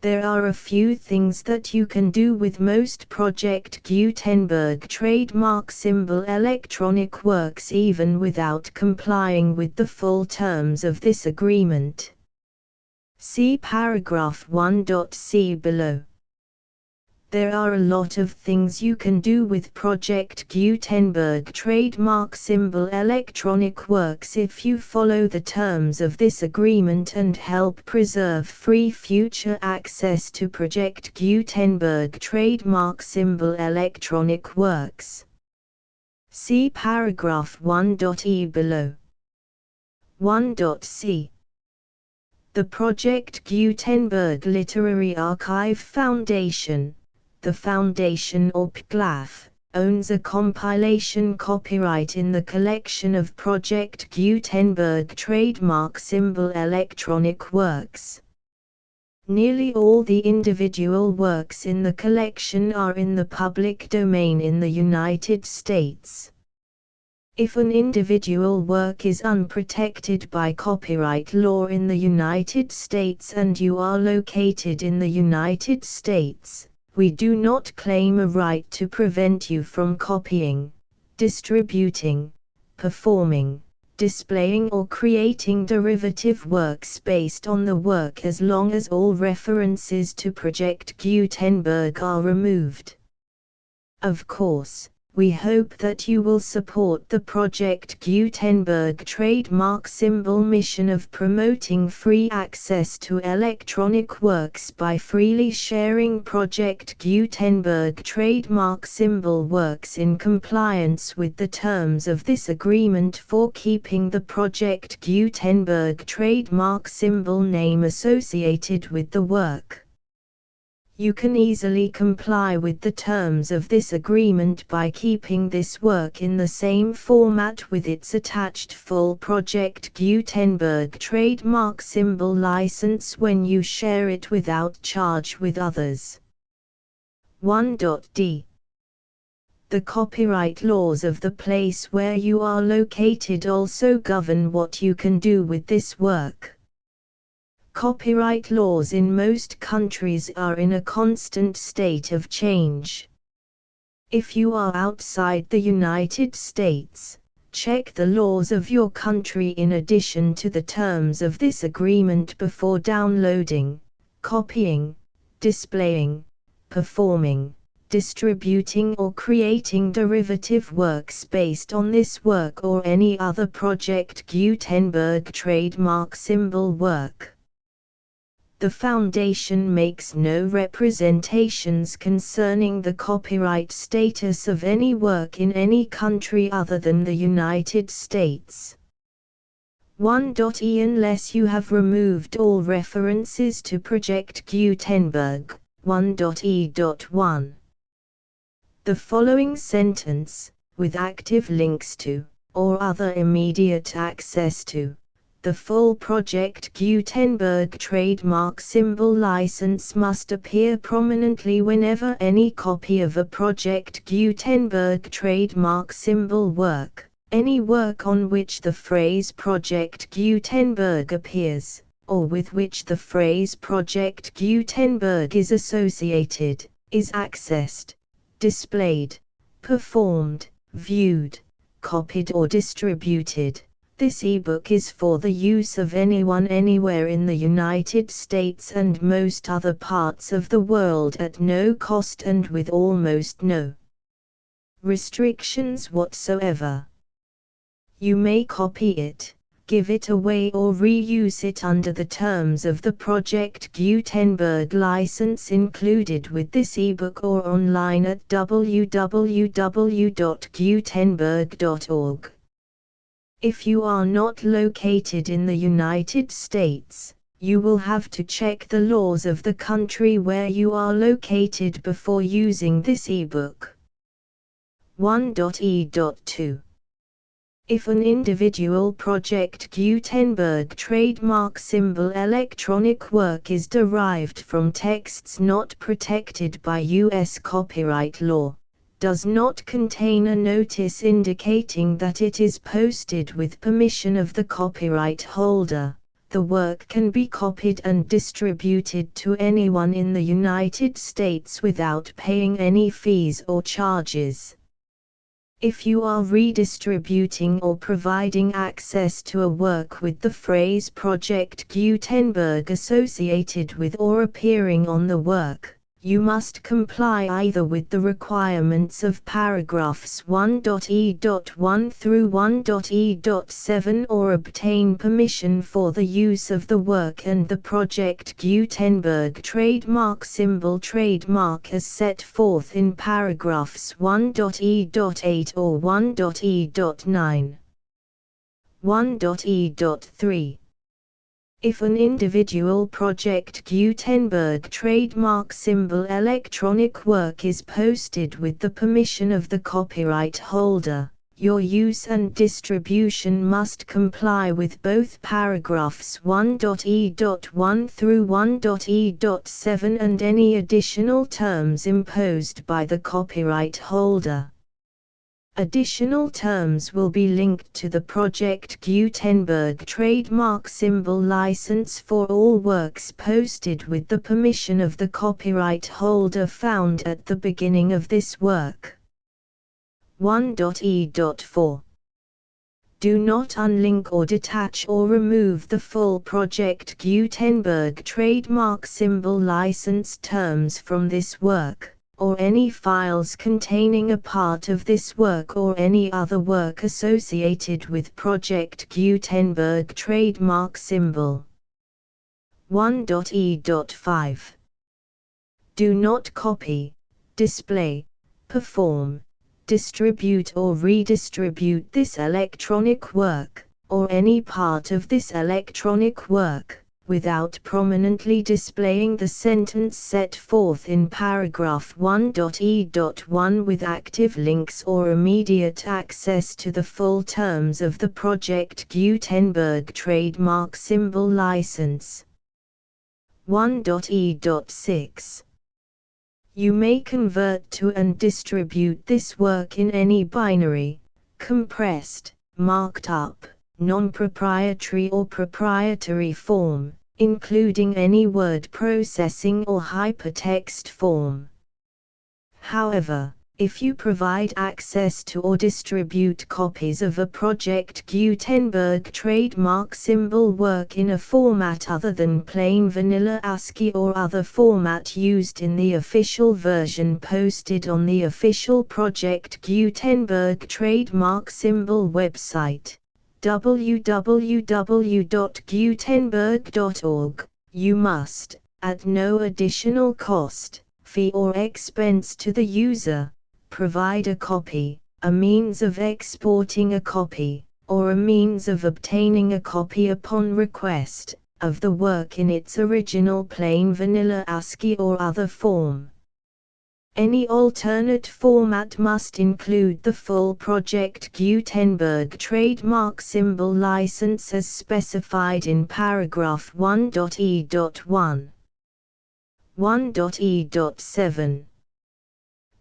There are a few things that you can do with most Project Gutenberg trademark symbol electronic works even without complying with the full terms of this agreement. See paragraph 1.c below. There are a lot of things you can do with Project Gutenberg trademark symbol electronic works if you follow the terms of this agreement and help preserve free future access to Project Gutenberg trademark symbol electronic works. See paragraph 1.e below. 1.c. The Project Gutenberg Literary Archive Foundation, the Foundation or PGLAF, owns a compilation copyright in the collection of Project Gutenberg trademark symbol electronic works. Nearly all the individual works in the collection are in the public domain in the United States. If an individual work is unprotected by copyright law in the United States and you are located in the United States, we do not claim a right to prevent you from copying, distributing, performing, displaying or creating derivative works based on the work as long as all references to Project Gutenberg are removed. Of course, we hope that you will support the Project Gutenberg trademark symbol mission of promoting free access to electronic works by freely sharing Project Gutenberg trademark symbol works in compliance with the terms of this agreement for keeping the Project Gutenberg trademark symbol name associated with the work. You can easily comply with the terms of this agreement by keeping this work in the same format with its attached full Project Gutenberg trademark symbol license when you share it without charge with others. 1.d. The copyright laws of the place where you are located also govern what you can do with this work. Copyright laws in most countries are in a constant state of change. If you are outside the United States, check the laws of your country in addition to the terms of this agreement before downloading, copying, displaying, performing, distributing or creating derivative works based on this work or any other Project Gutenberg trademark symbol work. The Foundation makes no representations concerning the copyright status of any work in any country other than the United States. 1.e Unless you have removed all references to Project Gutenberg, 1.e.1. The following sentence, with active links to, or other immediate access to, the full Project Gutenberg trademark symbol license must appear prominently whenever any copy of a Project Gutenberg trademark symbol work, any work on which the phrase Project Gutenberg appears, or with which the phrase Project Gutenberg is associated, is accessed, displayed, performed, viewed, copied or distributed. This ebook is for the use of anyone anywhere in the United States and most other parts of the world at no cost and with almost no restrictions whatsoever. You may copy it, give it away or reuse it under the terms of the Project Gutenberg license included with this ebook or online at www.gutenberg.org. If you are not located in the United States, you will have to check the laws of the country where you are located before using this ebook. 1.e.2. If an individual Project Gutenberg trademark symbol electronic work is derived from texts not protected by U.S. copyright law, does not contain a notice indicating that it is posted with permission of the copyright holder, the work can be copied and distributed to anyone in the United States without paying any fees or charges. If you are redistributing or providing access to a work with the phrase Project Gutenberg associated with or appearing on the work, you must comply either with the requirements of paragraphs 1.e.1 through 1.e.7 or obtain permission for the use of the work and the Project Gutenberg trademark symbol trademark as set forth in paragraphs 1.e.8 or 1.e.9. 1.e.3. If an individual Project Gutenberg trademark symbol electronic work is posted with the permission of the copyright holder, your use and distribution must comply with both paragraphs 1.e.1 through 1.e.7 and any additional terms imposed by the copyright holder. Additional terms will be linked to the Project Gutenberg trademark symbol license for all works posted with the permission of the copyright holder found at the beginning of this work. 1.e.4. Do not unlink or detach or remove the full Project Gutenberg trademark symbol license terms from this work, or any files containing a part of this work or any other work associated with Project Gutenberg trademark symbol. 1.e.5. Do not copy, display, perform, distribute or redistribute this electronic work, or any part of this electronic work, without prominently displaying the sentence set forth in paragraph 1.e.1 with active links or immediate access to the full terms of the Project Gutenberg trademark symbol license. 1.e.6. You may convert to and distribute this work in any binary, compressed, marked up, non-proprietary or proprietary form, including any word processing or hypertext form. However, if you provide access to or distribute copies of a Project Gutenberg trademark symbol work in a format other than plain vanilla ASCII or other format used in the official version posted on the official Project Gutenberg trademark symbol website, www.gutenberg.org, you must, at no additional cost, fee or expense to the user, provide a copy, a means of exporting a copy, or a means of obtaining a copy upon request, of the work in its original plain vanilla ASCII or other form. Any alternate format must include the full Project Gutenberg trademark symbol license as specified in paragraph 1.e.1. 1.e.7.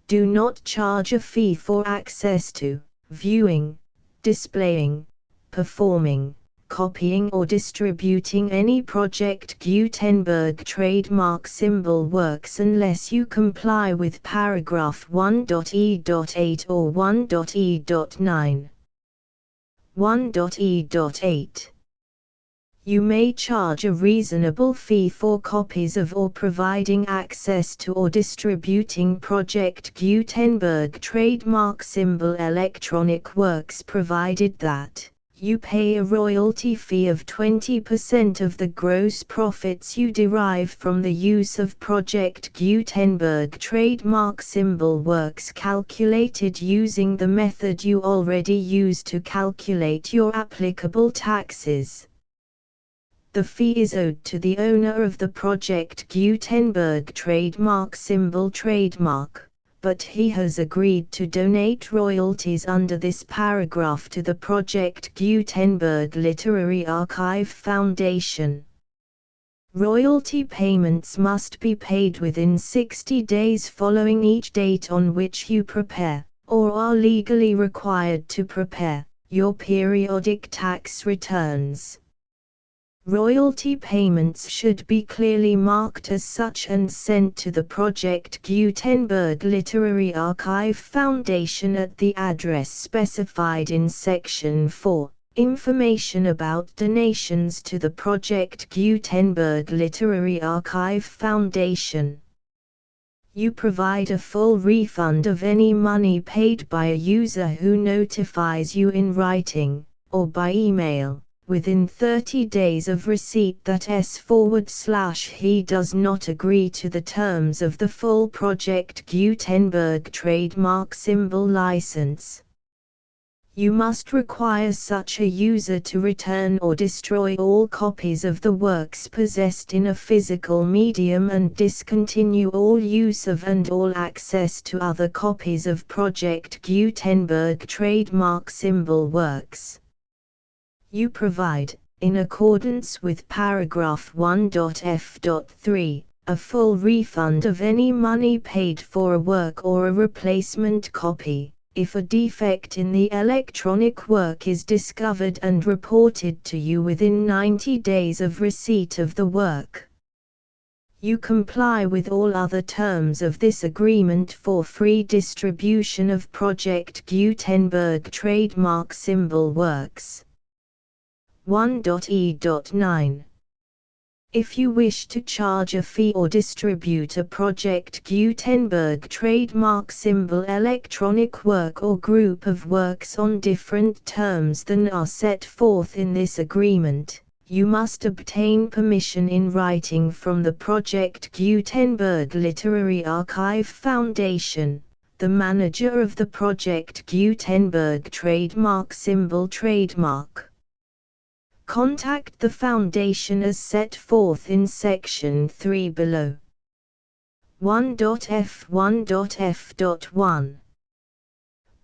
Do not charge a fee for access to, viewing, displaying, performing, copying or distributing any Project Gutenberg trademark symbol works unless you comply with paragraph 1.e.8 or 1.e.9. 1.e.8. You may charge a reasonable fee for copies of or providing access to or distributing Project Gutenberg trademark symbol electronic works provided that you pay a royalty fee of 20% of the gross profits you derive from the use of Project Gutenberg trademark symbol works calculated using the method you already use to calculate your applicable taxes. The fee is owed to the owner of the Project Gutenberg trademark symbol trademark, but he has agreed to donate royalties under this paragraph to the Project Gutenberg Literary Archive Foundation. Royalty payments must be paid within 60 days following each date on which you prepare, or are legally required to prepare, your periodic tax returns. Royalty payments should be clearly marked as such and sent to the Project Gutenberg Literary Archive Foundation at the address specified in Section 4. Information about donations to the Project Gutenberg Literary Archive Foundation. You provide a full refund of any money paid by a user who notifies you in writing, or by email, within 30 days of receipt that he does not agree to the terms of the full Project Gutenberg trademark symbol license. You must require such a user to return or destroy all copies of the works possessed in a physical medium and discontinue all use of and all access to other copies of Project Gutenberg trademark symbol works. You provide, in accordance with paragraph 1.f.3, a full refund of any money paid for a work or a replacement copy, if a defect in the electronic work is discovered and reported to you within 90 days of receipt of the work. You comply with all other terms of this agreement for free distribution of Project Gutenberg trademark symbol works. 1.e.9. If you wish to charge a fee or distribute a Project Gutenberg trademark symbol electronic work or group of works on different terms than are set forth in this agreement, you must obtain permission in writing from the Project Gutenberg Literary Archive Foundation, the manager of the Project Gutenberg trademark symbol trademark. Contact the Foundation as set forth in Section 3 below. 1.f1.f.1.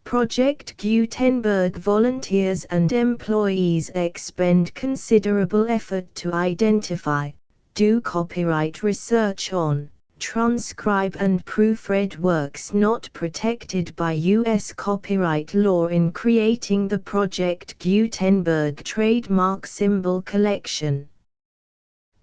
Project Gutenberg volunteers and employees expend considerable effort to identify, do copyright research on, transcribe and proofread works not protected by U.S. copyright law in creating the Project Gutenberg trademark symbol collection.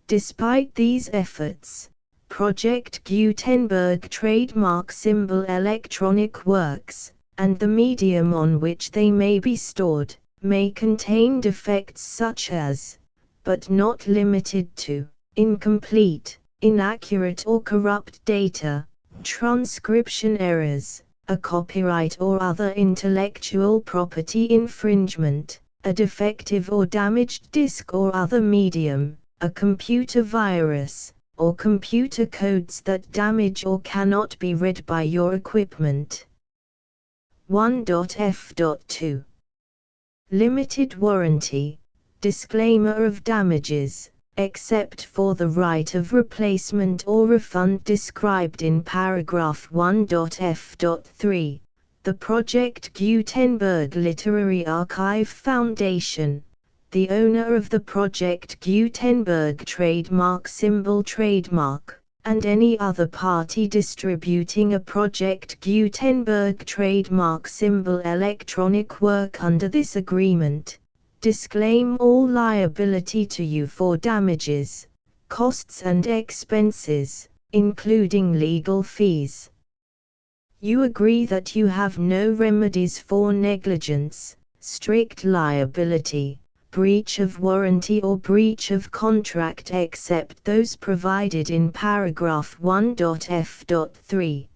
Despite these efforts, Project Gutenberg trademark symbol electronic works, and the medium on which they may be stored, may contain defects such as, but not limited to, incomplete, inaccurate or corrupt data, transcription errors, a copyright or other intellectual property infringement, a defective or damaged disk or other medium, a computer virus, or computer codes that damage or cannot be read by your equipment. 1.f.2. Limited warranty, disclaimer of damages, except for the right of replacement or refund described in paragraph 1.f.3, the Project Gutenberg Literary Archive Foundation, the owner of the Project Gutenberg trademark symbol trademark, and any other party distributing a Project Gutenberg trademark symbol electronic work under this agreement, disclaim all liability to you for damages, costs and expenses, including legal fees. You agree that you have no remedies for negligence, strict liability, breach of warranty or breach of contract except those provided in paragraph 1.f.3.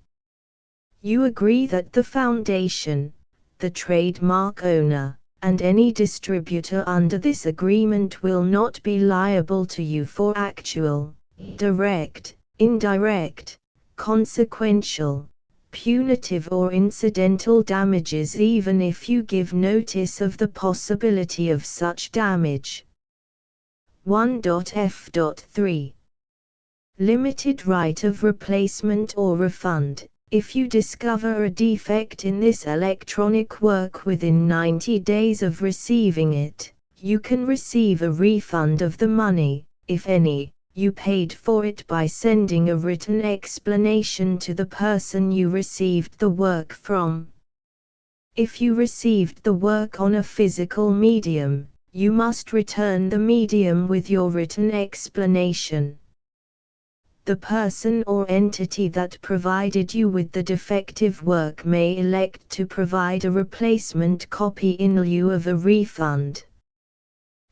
You agree that the Foundation, the trademark owner, and any distributor under this agreement will not be liable to you for actual, direct, indirect, consequential, punitive or incidental damages even if you give notice of the possibility of such damage. 1.f.3. Limited right of replacement or refund, If you discover a defect in this electronic work within 90 days of receiving it, you can receive a refund of the money, if any, you paid for it by sending a written explanation to the person you received the work from. If you received the work on a physical medium, you must return the medium with your written explanation. The person or entity that provided you with the defective work may elect to provide a replacement copy in lieu of a refund.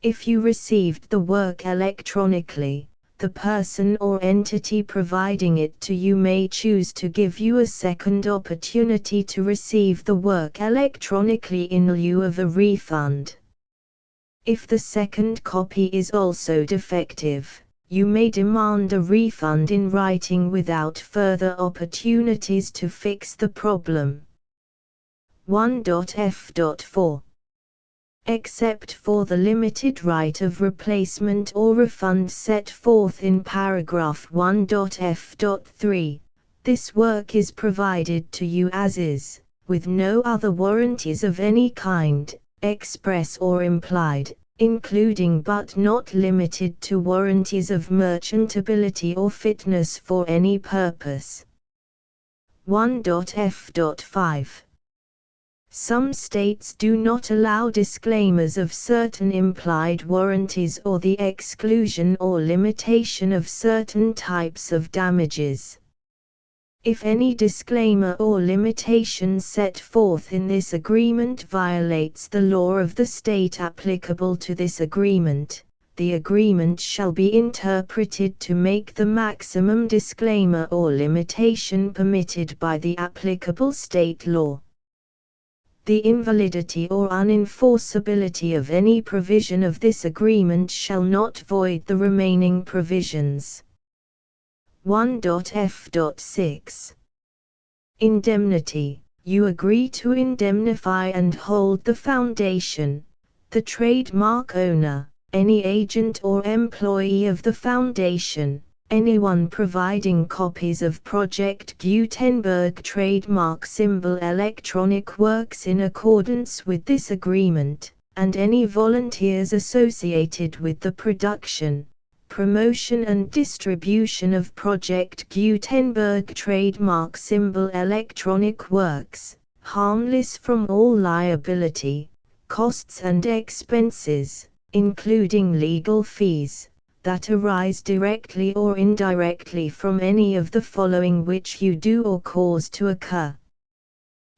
If you received the work electronically, the person or entity providing it to you may choose to give you a second opportunity to receive the work electronically in lieu of a refund. If the second copy is also defective, you may demand a refund in writing without further opportunities to fix the problem. 1.f.4 Except for the limited right of replacement or refund set forth in paragraph 1.f.3, this work is provided to you as is, with no other warranties of any kind, express or implied, including but not limited to warranties of merchantability or fitness for any purpose. 1.f.5 Some states do not allow disclaimers of certain implied warranties or the exclusion or limitation of certain types of damages. If any disclaimer or limitation set forth in this agreement violates the law of the state applicable to this agreement, the agreement shall be interpreted to make the maximum disclaimer or limitation permitted by the applicable state law. The invalidity or unenforceability of any provision of this agreement shall not void the remaining provisions. 1.f.6 Indemnity. You agree to indemnify and hold the foundation, the trademark owner, any agent or employee of the foundation, anyone providing copies of Project Gutenberg trademark symbol electronic works in accordance with this agreement, and any volunteers associated with the production, promotion and distribution of Project Gutenberg trademark symbol electronic works, harmless from all liability, costs and expenses, including legal fees, that arise directly or indirectly from any of the following which you do or cause to occur.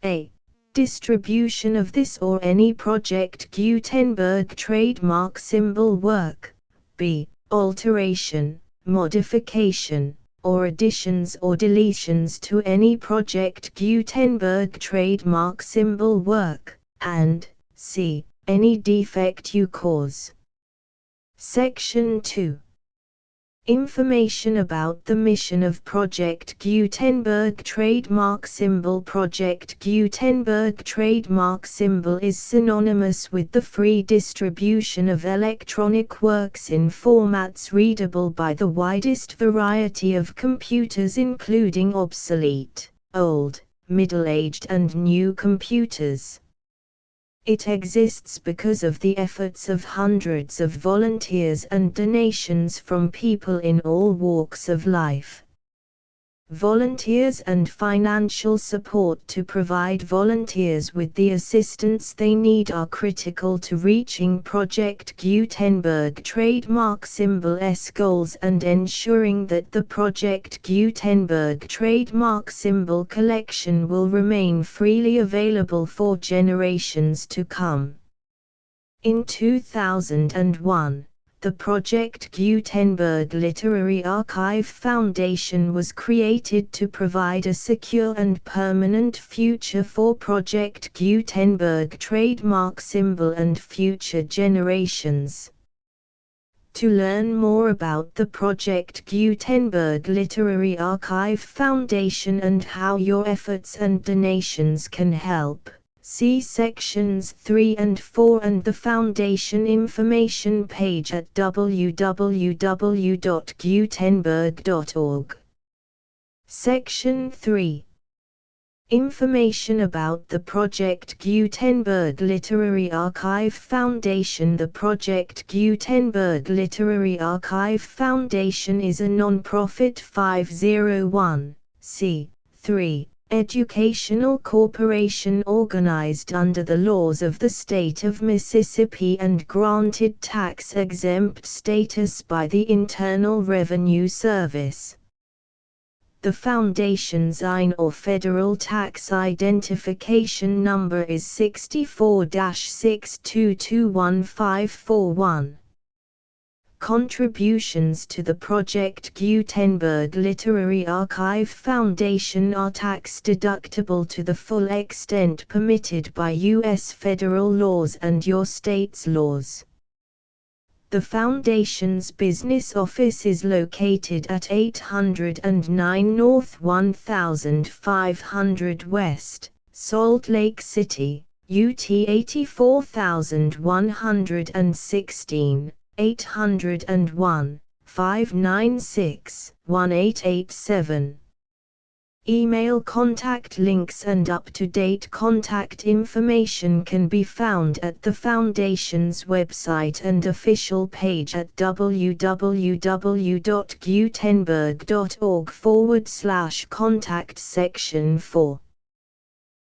A. Distribution of this or any Project Gutenberg trademark symbol work. B. Alteration, modification, or additions or deletions to any Project Gutenberg trademark symbol work, and C. Any defect you cause. Section 2. Information about the mission of Project Gutenberg trademark symbol. Project Gutenberg trademark symbol is synonymous with the free distribution of electronic works in formats readable by the widest variety of computers, including obsolete, old, middle-aged and new computers. It exists because of the efforts of hundreds of volunteers and donations from people in all walks of life. Volunteers and financial support to provide volunteers with the assistance they need are critical to reaching Project Gutenberg trademark symbol's goals and ensuring that the Project Gutenberg trademark symbol collection will remain freely available for generations to come. In 2001, the Project Gutenberg Literary Archive Foundation was created to provide a secure and permanent future for Project Gutenberg trademark symbol and future generations. To learn more about the Project Gutenberg Literary Archive Foundation and how your efforts and donations can help, see sections 3 and 4 and the Foundation information page at www.gutenberg.org. Section 3. Information about the Project Gutenberg Literary Archive Foundation. The Project Gutenberg Literary Archive Foundation is a non-profit 501(c)(3) educational corporation organized under the laws of the state of Mississippi and granted tax-exempt status by the Internal Revenue Service. The Foundation's IN or Federal Tax Identification Number is 64-6221541. Contributions to the Project Gutenberg Literary Archive Foundation are tax-deductible to the full extent permitted by U.S. federal laws and your state's laws. The Foundation's business office is located at 809 North 1500 West, Salt Lake City, UT 84116, 801-596-1887. Email contact links and up-to-date contact information can be found at the Foundation's website and official page at www.gutenberg.org/contact section 4.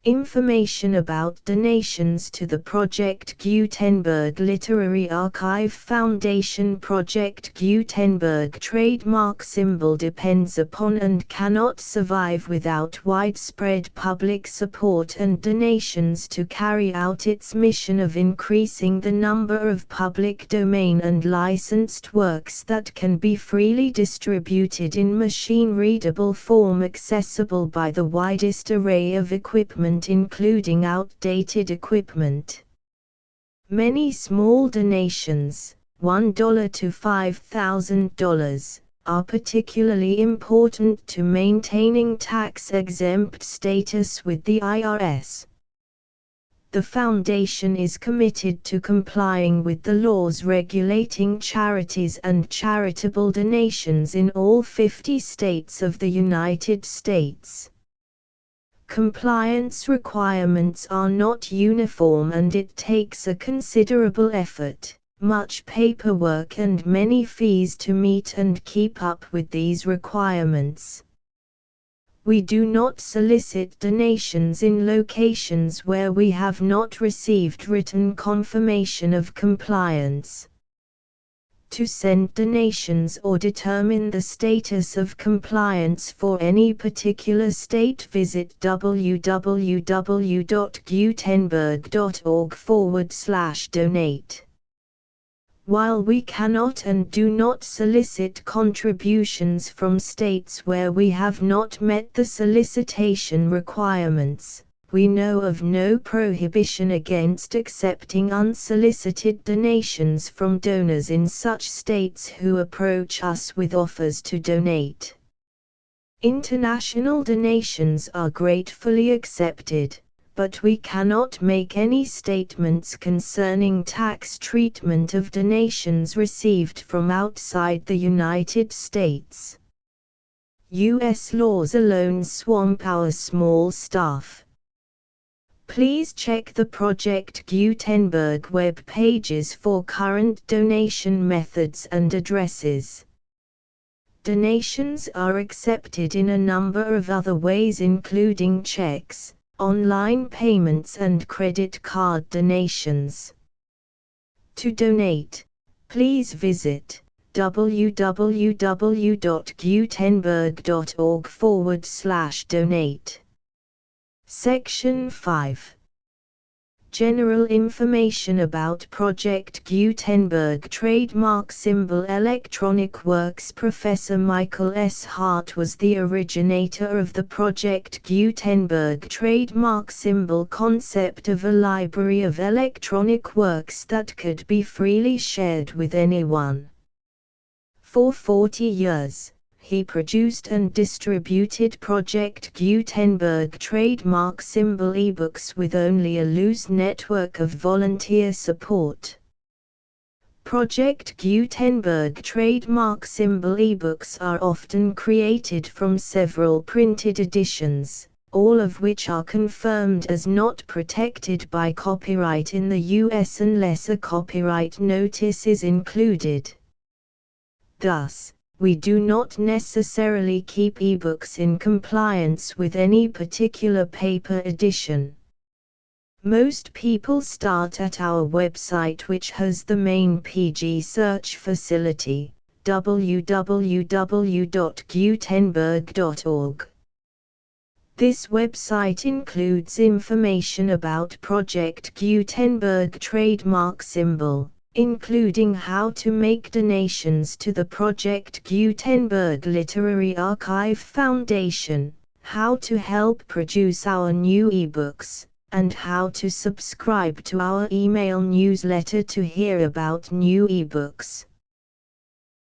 Information about donations to the Project Gutenberg Literary Archive Foundation. Project Gutenberg trademark symbol depends upon and cannot survive without widespread public support and donations to carry out its mission of increasing the number of public domain and licensed works that can be freely distributed in machine-readable form accessible by the widest array of equipment including outdated equipment. Many small donations, $1 to $5,000, are particularly important to maintaining tax-exempt status with the IRS. The Foundation is committed to complying with the laws regulating charities and charitable donations in all 50 states of the United States. Compliance requirements are not uniform and it takes a considerable effort, much paperwork and many fees to meet and keep up with these requirements. We do not solicit donations in locations where we have not received written confirmation of compliance. To send donations or determine the status of compliance for any particular state, visit www.gutenberg.org/donate. While we cannot and do not solicit contributions from states where we have not met the solicitation requirements, we know of no prohibition against accepting unsolicited donations from donors in such states who approach us with offers to donate. International donations are gratefully accepted, but we cannot make any statements concerning tax treatment of donations received from outside the United States. U.S. laws alone swamp our small staff. Please check the Project Gutenberg web pages for current donation methods and addresses. Donations are accepted in a number of other ways including checks, online payments and credit card donations. To donate, please visit www.gutenberg.org/donate. Section 5. General information about Project Gutenberg trademark symbol electronic works. Professor Michael S. Hart was the originator of the Project Gutenberg trademark symbol concept of a library of electronic works that could be freely shared with anyone. For 40 years, he produced and distributed Project Gutenberg trademark symbol ebooks with only a loose network of volunteer support. Project Gutenberg trademark symbol ebooks are often created from several printed editions, all of which are confirmed as not protected by copyright in the US unless a copyright notice is included. Thus, we do not necessarily keep ebooks in compliance with any particular paper edition. Most people start at our website, which has the main PG search facility, www.gutenberg.org. This website includes information about Project Gutenberg trademark symbol, including how to make donations to the Project Gutenberg Literary Archive Foundation, how to help produce our new ebooks, and how to subscribe to our email newsletter to hear about new ebooks.